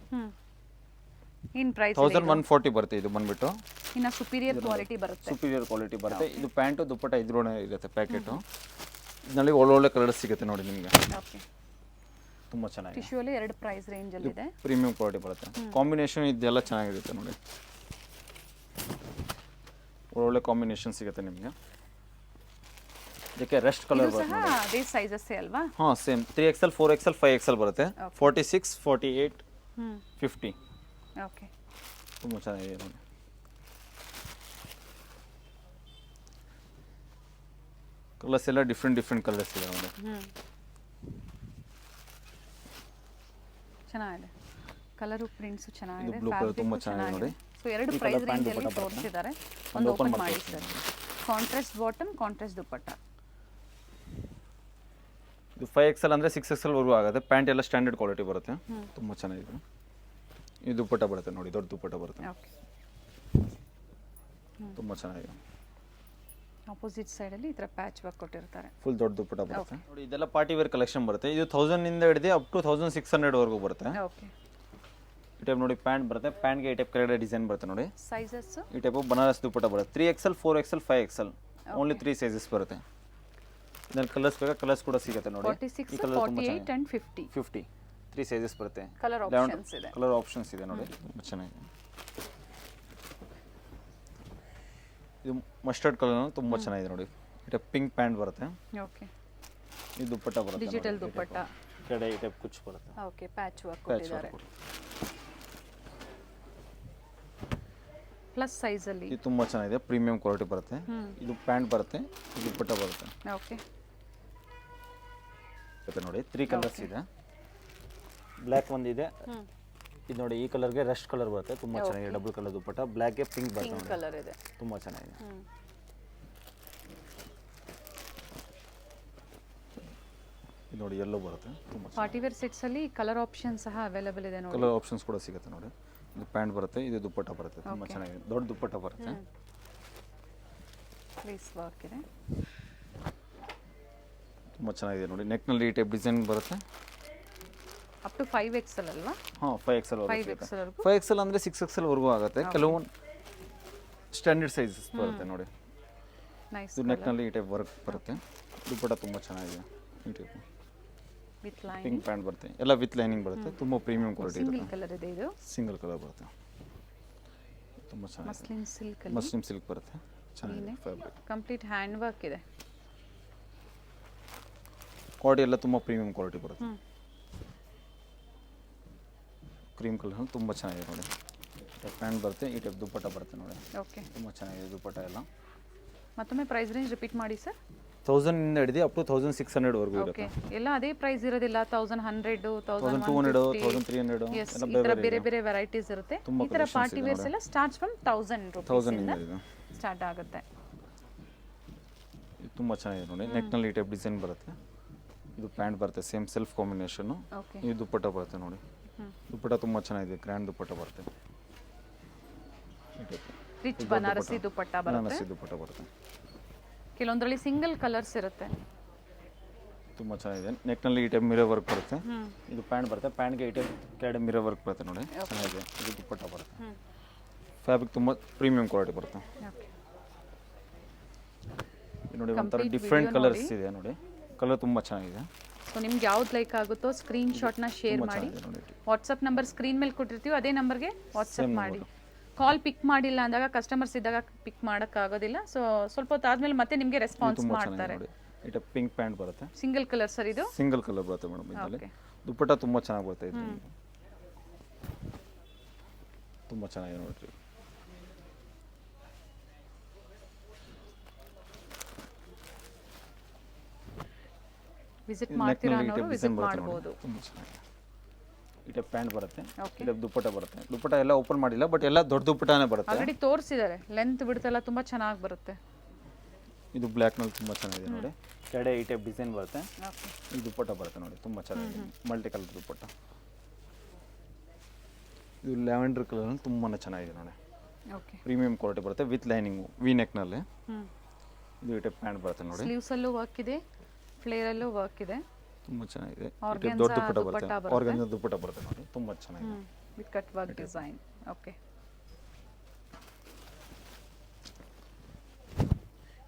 ಇನ್ ಪ್ರೈಸ್ 1140 ಬರುತ್ತೆ. ಇದು ಬಂದ್ಬಿಟ್ಟು ಇನ್ನ ಸುಪೀರಿಯರ್ ಕ್ವಾಲಿಟಿ ಬರುತ್ತೆ. ಸುಪೀರಿಯರ್ ಕ್ವಾಲಿಟಿ ಬರುತ್ತೆ. ಇದು ಪ್ಯಾಂಟು ದುಪ್ಪಟ್ಟ ಇದ್ರೊಳಗೆ ಇರುತ್ತೆ ಪ್ಯಾಕೆಟ್. ಇದರಲ್ಲಿ ಒಳ್ಳೊಳ್ಳೆ ಕಲರ್ಸ್ ಸಿಗುತ್ತೆ ನೋಡಿ ನಿಮಗೆ. ಓಕೆ, ತುಂಬಾ ಚೆನ್ನಾಗಿದೆ. ಟಿಶ್ಯೂ ಅಲ್ಲಿ 2 ಪ್ರೈಸ್ ರೇಂಜ್ ಅಲ್ಲಿ ಇದೆ. ಪ್ರೀಮಿಯಂ ಕ್ವಾಲಿಟಿ ಬರುತ್ತೆ. ಕಾಂಬಿನೇಷನ್ ಇದೆಲ್ಲ ಚೆನ್ನಾಗಿರುತ್ತೆ ನೋಡಿ. ಒಳ್ಳೆ ಕಾಂಬಿನೇಷನ್ ಸಿಗುತ್ತೆ ನಿಮಗೆ. ಇದಕ್ಕೆ ರೆಸ್ಟ್ ಕಲರ್ ಇದು ಸಹ ಅದೇ ಸೈಜಸ್ಸೇ ಅಲ್ವಾ? ಹಾಂ ಸೇಮ್ 3XL 4XL 5XL ಬರುತ್ತೆ. 46 48 50 ಓಕೆ. ತುಂಬ ಚೆನ್ನಾಗಿದೆ ನೋಡಿ. ಕಲರ್ಸ್ ಎಲ್ಲ ಡಿಫ್ರೆಂಟ್ ಕಲರ್ಸ್ ಇದೆ ನೋಡಿ. ಚೆನ್ನಾಗಿದೆ ಕಲರು, ಪ್ರಿಂಟ್ಸು ಚೆನ್ನಾಗಿದೆ, ಬ್ಲೂ ಕಲರ್ ತುಂಬ ಚೆನ್ನಾಗಿದೆ ನೋಡಿ. ಸೊ ಎರಡು ಪ್ರೈಸ್ ರೇಂಜ್ ಅಲ್ಲಿ ತೋರಿಸಿದ್ದಾರೆ. ಒಂದು ಓಪನ್ ಮಾಡಿ ಸರ್. ಕಾಂಟ್ರಾಸ್ಟ್ ಬಾಟಮ್, ಕಾಂಟ್ರಾಸ್ಟ್ ದುಪ್ಪಟ್ಟ. ಇದು 5XL ಅಂದರೆ 6XL ವರೆಗೂ ಆಗುತ್ತೆ. ಪ್ಯಾಂಟ್ ಎಲ್ಲ ಸ್ಟ್ಯಾಂಡರ್ಡ್ ಕ್ವಾಲಿಟಿ ಬರುತ್ತೆ, ತುಂಬ ಚೆನ್ನಾಗಿದೆ. ಇದು ದುಪ್ಪಟ್ಟ ಬರುತ್ತೆ ನೋಡಿ, ದೊಡ್ಡ ದುಪ್ಪಟ್ಟ ಬರುತ್ತೆ, ತುಂಬ ಚೆನ್ನಾಗಿದೆ. ಆಪೋಸಿಟ್ ಸೈಡ್ ಅಲ್ಲಿ ಈ ತರ ಪ್ಯಾಚ್ ವರ್ಕ್ ಕೊಟ್ಟಿರ್ತಾರೆ. ಫುಲ್ ದೊಡ್ಡ ದುಪ್ಪಟ್ಟ ಬರುತ್ತೆ ನೋಡಿ. ಇದೆಲ್ಲ ಪಾರ್ಟಿ ವೇರ್ ಕಲೆಕ್ಷನ್ ಬರುತ್ತೆ. ಇದು 1000 ಇಂದ ಹಿಡಿದು ಅಪ್ ಟು 1600 ವರೆಗೂ ಬರುತ್ತೆ. ಓಕೆ. ಈ ಟೈಪ್ ನೋಡಿ ಪ್ಯಾಂಟ್ ಬರುತ್ತೆ. ಪ್ಯಾಂಟ್ಗೆ ಈ ಟೈಪ್ ಕೆಳಗಡೆ ಡಿಸೈನ್ ಬರುತ್ತೆ ನೋಡಿ. ಸೈಜಸ್ ಈ ಟೈಪ್ ಬನಾರಸ್ ದುಪ್ಪಟ್ಟ ಬರುತ್ತೆ. 3XL 4XL 5XL only 3 sizes ಬರುತ್ತೆ. ಇದರಲ್ಲಿ ಕಲರ್ಸ್ ಬೇಕಾ ಕಲರ್ಸ್ ಕೂಡ ಸಿಗುತ್ತೆ ನೋಡಿ. 46 48 and 50 50 3 ಸೈಜಸ್ ಬರುತ್ತೆ. ಕಲರ್ ಆಪ್ಷನ್ಸ್ ಇದೆ. ಕಲರ್ ಆಪ್ಷನ್ಸ್ ಇದೆ ನೋಡಿ, ತುಂಬ ಚೆನ್ನಾಗಿದೆ. ಇದು ಮಸ್ಟರ್ಡ್ ಕಲರ್ ತುಂಬ ಚೆನ್ನಾಗಿದೆ ನೋಡಿ. ಈ ಟೈಪ್ ಪಿಂಕ್ ಪ್ಯಾಂಟ್ ಬರುತ್ತೆ. ಓಕೆ. ಇದು ದುಪ್ಪಟ್ಟ ಬರುತ್ತೆ, ಡಿಜಿಟಲ್ ದುಪ್ಪಟ್ಟ. ಕೆಳಗಡೆ ಈ ಟೈಪ್ ಕುಚ್ ಬರುತ್ತೆ. ಓಕೆ, ಪ್ಯಾಚ್ ವರ್ಕ್ ಕೊಟ್ಟಿದ್ದಾರೆ. ಪ್ಲಸ್ ಸೈಜ್ ಅಲ್ಲಿ ಇದು ತುಂಬ ಚೆನ್ನಾಗಿದೆ, ಪ್ರೀಮಿಯಂ ಕ್ವಾಲಿಟಿ ಬರುತ್ತೆ. ಇದು ಪ್ಯಾಂಟ್ ಬರುತ್ತೆ, ಇದು ದುಪ್ಪಟ್ಟ ಬರುತ್ತೆ. ಓಕೆ. ನೋಡಿ 3 ಕಲರ್ಸ್ ಇದೆ. ಬ್ಲ್ಯಾಕ್ ಒಂದಿದೆ. ಇದು ನೋಡಿ, ಈ ಕಲರ್ಗೆ ರೆಸ್ಟ್ ಕಲರ್ ಬರುತ್ತೆ, ತುಂಬ ಚೆನ್ನಾಗಿದೆ. ಡಬಲ್ ಕಲರ್ ದುಪ್ಪಟ್ಟ, ಬ್ಲ್ಯಾಕ್ಗೆ ಪಿಂಕ್ ಬರುತ್ತೆ, ಕಲರ್ ಇದೆ, ತುಂಬ ಚೆನ್ನಾಗಿದೆ. ಇದು ನೋಡಿ ಯೆಲ್ಲೋ ಬರುತ್ತೆ, ತುಂಬ ಪಾರ್ಟಿ ವೇರ್ ಸೆಟ್ಸ್ ಅಲ್ಲಿ ಕಲರ್ ಆಪ್ಷನ್ ಸಹ ಅವೈಲೇಬಲ್ ಇದೆ ನೋಡಿ. ಕಲರ್ ಆಪ್ಷನ್ಸ್ ಕೂಡ ಸಿಗುತ್ತೆ ನೋಡಿ. ಇದು ಪ್ಯಾಂಟ್ ಬರುತ್ತೆ, ಇದು ದುಪ್ಪಟ್ಟ ಬರುತ್ತೆ, ತುಂಬ ಚೆನ್ನಾಗಿದೆ. ದೊಡ್ಡ ದುಪ್ಪಟ್ಟ ಬರುತ್ತೆ. ಲೇಸ್ ವರ್ಕ್ ಇದೆ, ತುಂಬ ಚೆನ್ನಾಗಿದೆ ನೋಡಿ. ನೆಕ್ನಲ್ಲಿ ಈ ಟೈಪ್ ಡಿಸೈನ್ ಬರುತ್ತೆ. ಅಪ್ ಟು 5XL ಅಲ್ವಾ? ಹಾಂ 5XL 5XL 5XL ಅಂದರೆ 6XL ವರೆಗೂ ಆಗುತ್ತೆ. ಕೆಲವೊಂದು ಸ್ಟ್ಯಾಂಡರ್ಡ್ ಸೈಜಸ್ ಬರುತ್ತೆ ನೋಡಿ. ನೈಸ್. ಇದು ನೆಕ್ನಲ್ಲಿ ಈ ಟೈಪ್ ವರ್ಕ್ ಬರುತ್ತೆ. ದುಪ್ಪಟ್ಟ ತುಂಬ ಚೆನ್ನಾಗಿದೆ. ಈ type with line, pink pant ಬರುತ್ತೆ, ಎಲ್ಲ ವಿತ್ ಲೈನಿಂಗ್ ಬರುತ್ತೆ, ತುಂಬ ಪ್ರೀಮಿಯಂ ಕ್ವಾಲಿಟಿ ಇರುತ್ತೆ. ಸಿಂಗಲ್ ಕಲರ್ ಇದೆ, ಇದು ಸಿಂಗಲ್ ಕಲರ್ ಬರುತ್ತೆ, ತುಂಬ ಚೆನ್ನಾಗಿದೆ. ಮಸ್ಲಿನ್ ಸಿಲ್ಕ್ ಅಲ್ಲಿ, ಮಸ್ಲಿನ್ ಸಿಲ್ಕ್ ಬರುತ್ತೆ, ಚೆನ್ನಾಗಿದೆ ಫ್ಯಾಬ್ರಿಕ್. ಕಂಪ್ಲೀಟ್ ಹ್ಯಾಂಡ್ ವರ್ಕ್ ಇದೆ. ಕ್ವಾಲಿಟಿ ಎಲ್ಲ ತುಂಬ ಪ್ರೀಮಿಯಂ ಕ್ವಾಲಿಟಿ ಬರುತ್ತೆ. ಕ್ರೀಮ್ ಕಲರ್ ತುಂಬ ಚೆನ್ನಾಗಿದೆ ನೋಡಿ. ಪ್ಯಾಂಟ್ ಬರುತ್ತೆ, ಈ ಟೈಪ್ ದುಪ್ಪಟ್ಟ ಬರುತ್ತೆ ನೋಡಿ. ಓಕೆ, ತುಂಬ ಚೆನ್ನಾಗಿದೆ ದುಪ್ಪಟ್ಟ ಎಲ್ಲ. ಮತ್ತೊಮ್ಮೆ ಪ್ರೈಸ್ ರೇಂಜ್ ರಿಪೀಟ್ ಮಾಡಿ ಸರ್. 1000 ಇಂದ ಹಿಡಿದು ಅಪ್ ಟು 1600 ವರೆಗೂ ಇರುತ್ತೆ. ಓಕೆ, ಎಲ್ಲ ಅದೇ ಪ್ರೈಸ್ ಇರೋದಿಲ್ಲ. 1100, 1200, 1300 ಎಲ್ಲ ಬೇರೆ ಬೇರೆ ವೆರೈಟೀಸ್ ಇರುತ್ತೆ. ಈ ತರ ಪಾರ್ಟಿ ವೇರ್ಸ್ ಎಲ್ಲ ಸ್ಟಾರ್ಟ್ಸ್ ಫ್ರಮ್ 1000 ರೂಪೀಸ್ ಇಂದ ಸ್ಟಾರ್ಟ್ ಆಗುತ್ತೆ. ಇದು ತುಂಬ ಚೆನ್ನಾಗಿದೆ ನೋಡಿ. ನೆಕ್ನಲ್ಲಿ ಈ ಟೈಪ್ ಡಿಸೈನ್ ಬರುತ್ತೆ. ಇದು ಪ್ಯಾಂಟ್ ಬರುತ್ತೆ, ಸೇಮ್ ಸೆಲ್ಫ್ ಕಾಂಬಿನೇಷನ್. ಇದು ದುಪ್ಪಟ್ಟ ಬರುತ್ತೆ ನೋಡಿ. ದುಪ್ಪಟ್ಟ ತುಂಬ ಚೆನ್ನಾಗಿದೆ, ಗ್ರ್ಯಾಂಡ್ ದುಪ್ಪಟ್ಟ ಬರುತ್ತೆ. ರಿಚ್ ಬನಾರಸಿ ದುಪ್ಪಟ್ಟ ಬರುತ್ತೆ. ದುಪ್ಪಟ್ಟ ಬರುತ್ತೆ. ಕೆಲವೊಂದರಲ್ಲಿ ಸಿಂಗಲ್ ಕಲರ್ಸ್ ಇರುತ್ತೆ, ತುಂಬ ಚೆನ್ನಾಗಿದೆ. ನೆಕ್ನಲ್ಲಿ ಈ ಟೈಪ್ ಮಿರರ್ ವರ್ಕ್ ಬರುತ್ತೆ. ಇದು ಪ್ಯಾಂಟ್ ಬರುತ್ತೆ, ಪ್ಯಾಂಟ್ಗೆ ಈ ಟೈಪ್ ಕೆಳಗಡೆ ಮಿರರ್ ವರ್ಕ್ ಬರುತ್ತೆ ನೋಡಿ, ಚೆನ್ನಾಗಿದೆ. ಇದು ದುಪ್ಪಟ್ಟ ಬರುತ್ತೆ. ಫ್ಯಾಬ್ರಿಕ್ ತುಂಬ ಪ್ರೀಮಿಯಂ ಕ್ವಾಲಿಟಿ ಬರುತ್ತೆ. ನೋಡಿ, ಒಂಥರ ಡಿಫ್ರೆಂಟ್ ಕಲರ್ಸ್ ಇದೆ ನೋಡಿ. ಕಲರ್ ತುಂಬ ಚೆನ್ನಾಗಿದೆ. ಸೊ ನಿಮ್ಗೆ ಯಾವ್ದು ಲೈಕ್ ಆಗುತ್ತೋ ಸ್ಕ್ರೀನ್ ಶಾಟ್ನ ಶೇರ್ ಮಾಡಿ. ವಾಟ್ಸಪ್ ನಂಬರ್ ಸ್ಕ್ರೀನ್ ಮೇಲೆ ಕೊಟ್ಟಿರ್ತೀವಿ, ಅದೇ ನಂಬರ್ಗೆ ವಾಟ್ಸಪ್ ಮಾಡಿ. ಕಾಲ್ ಪಿಕ್ ಮಾಡಿಲ್ಲ ಅಂದಾಗ, ಕಸ್ಟಮರ್ಸ್ ಇದ್ದಾಗ ಪಿಕ್ ಮಾಡೋಕ್ಕಾಗೋದಿಲ್ಲ. ಸೊ ಸ್ವಲ್ಪ ಹೊತ್ತು ಆದ್ಮೇಲೆ ಮತ್ತೆ ನಿಮಗೆ ರೆಸ್ಪಾನ್ಸ್ ಮಾಡ್ತಾರೆ. ಇದು ಪಿಂಕ್ ಪ್ಯಾಂಟ್ ಬರುತ್ತೆ, ಸಿಂಗಲ್ ಕಲರ್ ಸರ್. ಇದು ಸಿಂಗಲ್ ಕಲರ್ ಬರುತ್ತೆ ಮೇಡಮ್. ಇದರಲ್ಲಿ ದುಪ್ಪಟ್ಟ ತುಂಬ ಚೆನ್ನಾಗಿ ಬರುತ್ತೆ. ಇದು ತುಂಬ ಚೆನ್ನಾಗಿದೆ ನೋಡ್ರಿ. ವಿಸಿಟ್ ಮಾಡ್ತೀರಾ ಅನ್ನೋರು ವಿಸಿಟ್ ಮಾಡಬಹುದು. ತುಂಬ ಚೆನ್ನಾಗಿದೆ. ಈ ಟೈಪ್ ಪ್ಯಾಂಟ್ ಬರುತ್ತೆ, ಈ ಟೈಪ್ ದುಪ್ಪಟ್ಟ ಬರುತ್ತೆ. ದುಪ್ಪಟ್ಟ ಎಲ್ಲ ಓಪನ್ ಮಾಡಿಲ್ಲ, ಬಟ್ ಎಲ್ಲ ದೊಡ್ಡ ದುಪ್ಪಟ್ಟನೇ ಬರುತ್ತೆ. ಆಲ್ರೆಡಿ ತೋರಿಸಿದ್ದಾರೆ, ಲೆಂತ್ ಬಿಡ್ತೆಲ್ಲ ತುಂಬ ಚೆನ್ನಾಗಿ ಬರುತ್ತೆ. ಇದು ಬ್ಲ್ಯಾಕ್ನಲ್ಲಿ ತುಂಬ ಚೆನ್ನಾಗಿದೆ ನೋಡಿ. ಕೆಳಗಡೆ ಈ ಟೈಪ್ ಡಿಸೈನ್ ಬರುತ್ತೆ. ಈ ದುಪ್ಪಟ್ಟ ಬರುತ್ತೆ ನೋಡಿ, ತುಂಬ ಚೆನ್ನಾಗಿದೆ. ಮಲ್ಟಿ ಕಲರ್ ದುಪ್ಪಟ್ಟ. ಇದು ಲ್ಯಾವೆಂಡರ್ ಕಲರ್ನಲ್ಲಿ ತುಂಬಾ ಚೆನ್ನಾಗಿದೆ ನೋಡಿ. ಪ್ರೀಮಿಯಂ ಕ್ವಾಲಿಟಿ ಬರುತ್ತೆ, ವಿತ್ ಲೈನಿಂಗು, ವಿ ನೆಕ್ನಲ್ಲಿ. ಇದು ಈ ಟೈಪ್ ಪ್ಯಾಂಟ್ ಬರುತ್ತೆ ನೋಡಿ. ಸ್ಲೀವ್ಸಲ್ಲೂ ವರ್ಕ್ ಇದೆ, ಫ್ಲೇರಲ್ಲೂ ವರ್ಕ್ ಇದೆ, ತುಂಬ ಚೆನ್ನಾಗಿದೆ. ದೊಡ್ಡ ದುಪ್ಪಟ್ಟ ಬರುತ್ತೆ, ಆರ್ಗನ್ಜಾ ದುಪ್ಪಟ್ಟ ಬರುತ್ತೆ ನೋಡಿ, ತುಂಬ ಚೆನ್ನಾಗಿದೆ. With cut work design. Okay,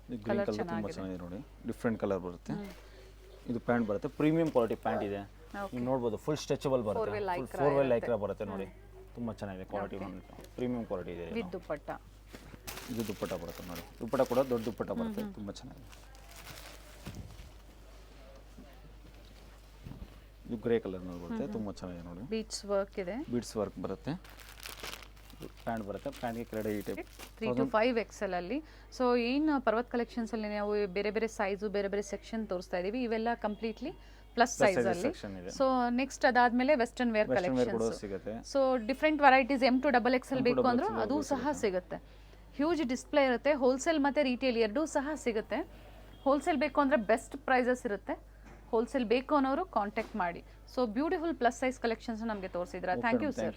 ಇದು ಗ್ರೀನ್ ಕಲರ್ ತುಂಬ ಚೆನ್ನಾಗಿದೆ ನೋಡಿ. ಡಿಫ್ರೆಂಟ್ ಕಲರ್ ಬರುತ್ತೆ. ಇದು ಪ್ಯಾಂಟ್ ಬರುತ್ತೆ, ಪ್ರೀಮಿಯಂ ಕ್ವಾಲಿಟಿ ಪ್ಯಾಂಟ್ ಇದೆ. ನೀವು ನೋಡ್ಬೋದು, ಫುಲ್ ಸ್ಟ್ರೆಚಬಲ್ ಬರುತ್ತೆ, ಫೋರ್ ವೇ ಲೈಕ್ರಾ ಬರುತ್ತೆ ನೋಡಿ. ತುಂಬ ಚೆನ್ನಾಗಿದೆ ಕ್ವಾಲಿಟಿ, ಪ್ರೀಮಿಯಂ ಕ್ವಾಲಿಟಿ ಇದೆ. ವಿತ್ ದುಪ್ಪಟ್ಟ. ಇದು ದುಪ್ಪಟ್ಟ ಬರುತ್ತೆ ನೋಡಿ, ದುಪ್ಪಟ್ಟ ಕೂಡ ದೊಡ್ಡ ದುಪ್ಪಟ್ಟ ಬರುತ್ತೆ, ತುಂಬ ಚೆನ್ನಾಗಿದೆ. ಇದು ಗ್ರೇ ಕಲರ್ ಬರುತ್ತೆ, ತುಂಬ ಚೆನ್ನಾಗಿದೆ ನೋಡಿ. ಬೀಟ್ಸ್ ವರ್ಕ್ ಇದೆ, ಬೀಡ್ಸ್ ವರ್ಕ್ ಬರುತ್ತೆ. ಪ್ಯಾಂಟ್ ಬರುತ್ತೆ, ಪ್ಯಾಂಟ್ಗೆ ಕೆಳಗಡೆ ಈ ಟೈಪ್ 3 to 5 XL ಅಲ್ಲಿ. ಸೊ ಏನು ಪರ್ವತ್ ಕಲೆಕ್ಷನ್ಸ್ ಅಲ್ಲಿ ನಾವು ಬೇರೆ ಬೇರೆ ಸೈಜು ಬೇರೆ ಬೇರೆ ಸೆಕ್ಷನ್ ತೋರಿಸ್ತಾ ಇದೀವಿ, ಇವೆಲ್ಲ ಕಂಪ್ಲೀಟ್ಲಿ ಪ್ಲಸ್ ಸೈಜ್ ಅಲ್ಲಿ. ಸೊ ನೆಕ್ಸ್ಟ್ ಅದಾದ್ಮೇಲೆ ವೆಸ್ಟರ್ನ್ ವೇರ್ ಕಲೆಕ್ಷನ್ಸ್ ಸಿಗುತ್ತೆ. So different varieties M to XXL ಬೇಕು ಅಂದ್ರೂ ಅದು ಸಹ ಸಿಗುತ್ತೆ. ಹ್ಯೂಜ್ ಡಿಸ್ಪ್ಲೇ ಇರುತ್ತೆ, ಹೋಲ್ಸೇಲ್ ಮತ್ತೆ ರಿಟೇಲ್ ಎರಡೂ ಸಹ ಸಿಗುತ್ತೆ. ಹೋಲ್ಸೇಲ್ ಬೇಕು ಅಂದ್ರೆ ಬೆಸ್ಟ್ ಪ್ರೈಸಸ್ ಇರುತ್ತೆ, ಹೋಲ್ಸೇಲ್ ಬೇಕು ಅನ್ನೋರು ಕಾಂಟ್ಯಾಕ್ಟ್ ಮಾಡಿ. So beautiful plus size collections ನಮಗೆ ತೋರಿಸಿದ್ರ, thank you sir.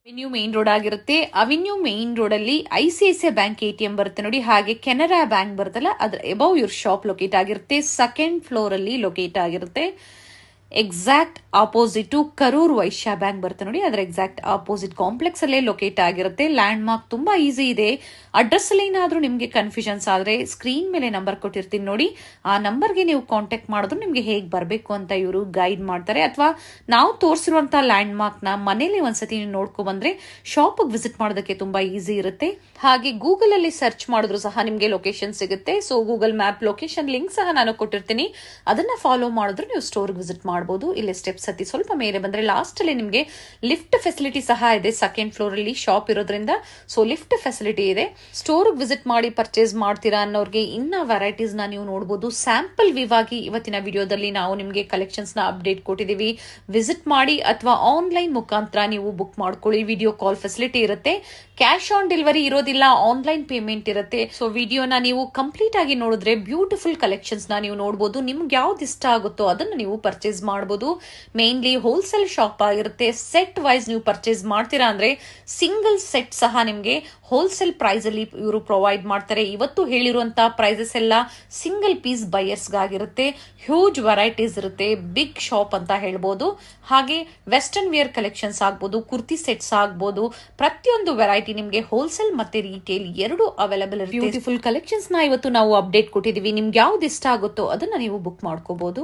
Avenue main road ಆಗಿರುತ್ತೆ. ಅವೆನ್ಯೂ ಮೇನ್ ರೋಡ್ ಅಲ್ಲಿ ICICI ಬ್ಯಾಂಕ್ ATM ಬರುತ್ತೆ ನೋಡಿ, ಹಾಗೆ ಕೆನರಾ ಬ್ಯಾಂಕ್ ಬರುತ್ತಲ್ಲ ಅದ್ರ ಎಬವ್ ಇವ್ರ ಶಾಪ್ ಲೊಕೇಟ್ ಆಗಿರುತ್ತೆ. ಸೆಕೆಂಡ್ ಫ್ಲೋರ್ ಅಲ್ಲಿ ಲೊಕೇಟ್ ಆಗಿರುತ್ತೆ. Exact opposite Karur Vysya bank ಬರುತ್ತೆ ನೋಡಿ, ಅದರ ಎಕ್ಸಾಕ್ಟ್ ಆಪೋಸಿಟ್ ಕಾಂಪ್ಲೆಕ್ಸ್ ಅಲ್ಲೇ ಲೊಕೇಟ್ ಆಗಿರುತ್ತೆ. ಲ್ಯಾಂಡ್ ಮಾರ್ಕ್ ತುಂಬಾ ಈಸಿ ಇದೆ. ಅಡ್ರೆಸ್ ಅಲ್ಲಿ ಏನಾದ್ರೂ ನಿಮ್ಗೆ ಕನ್ಫ್ಯೂಷನ್ಸ್ ಆದ್ರೆ ಸ್ಕ್ರೀನ್ ಮೇಲೆ ನಂಬರ್ ಕೊಟ್ಟಿರ್ತೀನಿ ನೋಡಿ, ಆ ನಂಬರ್ಗೆ ನೀವು ಕಾಂಟ್ಯಾಕ್ಟ್ ಮಾಡಿದ್ರು ನಿಮ್ಗೆ ಹೇಗ್ ಬರಬೇಕು ಅಂತ ಇವರು ಗೈಡ್ ಮಾಡ್ತಾರೆ. ಅಥವಾ ನಾವು ತೋರಿಸಿರುವಂತಹ ಲ್ಯಾಂಡ್ ಮಾರ್ಕ್ ನ ಮನೇಲಿ ಒಂದ್ಸತಿ ನೀವು ನೋಡ್ಕೊ ಬಂದ್ರೆ ಶಾಪ್ ವಿಸಿಟ್ ಮಾಡೋದಕ್ಕೆ ತುಂಬಾ ಈಸಿ ಇರುತ್ತೆ. ಹಾಗೆ ಗೂಗಲ್ ಅಲ್ಲಿ ಸರ್ಚ್ ಮಾಡಿದ್ರು ಸಹ ನಿಮ್ಗೆ ಲೊಕೇಶನ್ ಸಿಗುತ್ತೆ. So Google map location link ಸಹ ನಾನು ಕೊಟ್ಟಿರ್ತೀನಿ, ಅದನ್ನ ಫಾಲೋ ಮಾಡಿದ್ರು ನೀವು ಸ್ಟೋರ್ ವಿಸಿಟ್ ಮಾಡಬಹುದು. ಇಲ್ಲಿ ಸ್ಟೆಪ್ಸ್ ಹತ್ತಿ ಸ್ವಲ್ಪ ಮೇಲೆ ಬಂದ್ರೆ ಲಾಸ್ಟ್ ಅಲ್ಲಿ ನಿಮ್ಗೆ ಲಿಫ್ಟ್ ಫೆಸಿಲಿಟಿ ಸಹ ಇದೆ. ಸೆಕೆಂಡ್ ಫ್ಲೋರ್ ಅಲ್ಲಿ ಶಾಪ್ ಇರೋದ್ರಿಂದ ಸೊ ಲಿಫ್ಟ್ ಫೆಸಿಲಿಟಿ ಇದೆ. ಸ್ಟೋರ್ ವಿಸಿಟ್ ಮಾಡಿ ಪರ್ಚೇಸ್ ಮಾಡ್ತೀರಾ ಅನ್ನೋರ್ಗೆ ಇನ್ನ ವೆರೈಟೀಸ್ ನ ನೀವು ನೋಡಬಹುದು. ಸ್ಯಾಂಪಲ್ ವ್ಯೂ ಆಗಿ ಇವತ್ತಿನ ವಿಡಿಯೋದಲ್ಲಿ ನಾವು ನಿಮ್ಗೆ ಕಲೆಕ್ಷನ್ಸ್ ನ ಅಪ್ಡೇಟ್ ಕೊಟ್ಟಿದೀವಿ. ವಿಸಿಟ್ ಮಾಡಿ ಅಥವಾ ಆನ್ಲೈನ್ ಮುಖಾಂತರ ನೀವು ಬುಕ್ ಮಾಡ್ಕೊಳ್ಳಿ. ವಿಡಿಯೋ ಕಾಲ್ ಫೆಸಿಲಿಟಿ ಇರುತ್ತೆ. ಕ್ಯಾಶ್ ಆನ್ ಡೆಲಿವರಿ ಇರೋದಿಲ್ಲ, ಆನ್ಲೈನ್ ಪೇಮೆಂಟ್ ಇರುತ್ತೆ. ಸೊ ವಿಡಿಯೋನ ನೀವು ಕಂಪ್ಲೀಟ್ ಆಗಿ ನೋಡಿದ್ರೆ ಬ್ಯೂಟಿಫುಲ್ ಕಲೆಕ್ಷನ್ಸ್ ನ ನೀವು ನೋಡಬಹುದು. ನಿಮ್ಗೆ ಯಾವ್ದು ಇಷ್ಟ ಆಗುತ್ತೋ ಅದನ್ನ ನೀವು ಪರ್ಚೇಸ್ ಮಾಡಬಹುದು. ಮೇನ್ಲಿ ಹೋಲ್ಸೇಲ್ ಶಾಪ್ ಆಗಿರುತ್ತೆ. ಸೆಟ್ ವೈಸ್ ನೀವು ಪರ್ಚೇಸ್ ಮಾಡ್ತೀರಾ ಅಂದ್ರೆ ಸಿಂಗಲ್ ಸೆಟ್ ಸಹ ನಿಮ್ಗೆ ಹೋಲ್ಸೇಲ್ ಪ್ರೈಸ್ ಅಲ್ಲಿ ಇವರು ಪ್ರೊವೈಡ್ ಮಾಡ್ತಾರೆ. ಇವತ್ತು ಹೇಳಿರುವಂತಹ ಪ್ರೈಸಸ್ ಎಲ್ಲ ಸಿಂಗಲ್ ಪೀಸ್ ಬೈಯರ್ಸ್ ಗಾಗಿರುತ್ತೆ. ಹ್ಯೂಜ್ ವೆರೈಟೀಸ್ ಇರುತ್ತೆ, ಬಿಗ್ ಶಾಪ್ ಅಂತ ಹೇಳ್ಬೋದು. ಹಾಗೆ ವೆಸ್ಟರ್ನ್ ವೇರ್ ಕಲೆಕ್ಷನ್ಸ್ ಆಗ್ಬೋದು, ಕುರ್ತಿ ಸೆಟ್ಸ್ ಆಗ್ಬೋದು, ಪ್ರತಿಯೊಂದು ವೆರೈಟಿ ನಿಮ್ಗೆ ಹೋಲ್ಸೇಲ್ ಮತ್ತೆ ರಿಟೇಲ್ ಎರಡು ಅವೈಲೇಬಲ್ ಇರುತ್ತೆ. ಬ್ಯೂಟಿಫುಲ್ ಕಲೆಕ್ಷನ್ಸ್ ನ ಇವತ್ತು ನಾವು ಅಪ್ಡೇಟ್ ಕೊಟ್ಟಿದೀವಿ. ನಿಮ್ಗೆ ಯಾವ್ದು ಇಷ್ಟ ಆಗುತ್ತೋ ಅದನ್ನ ನೀವು ಬುಕ್ ಮಾಡ್ಕೋಬಹುದು.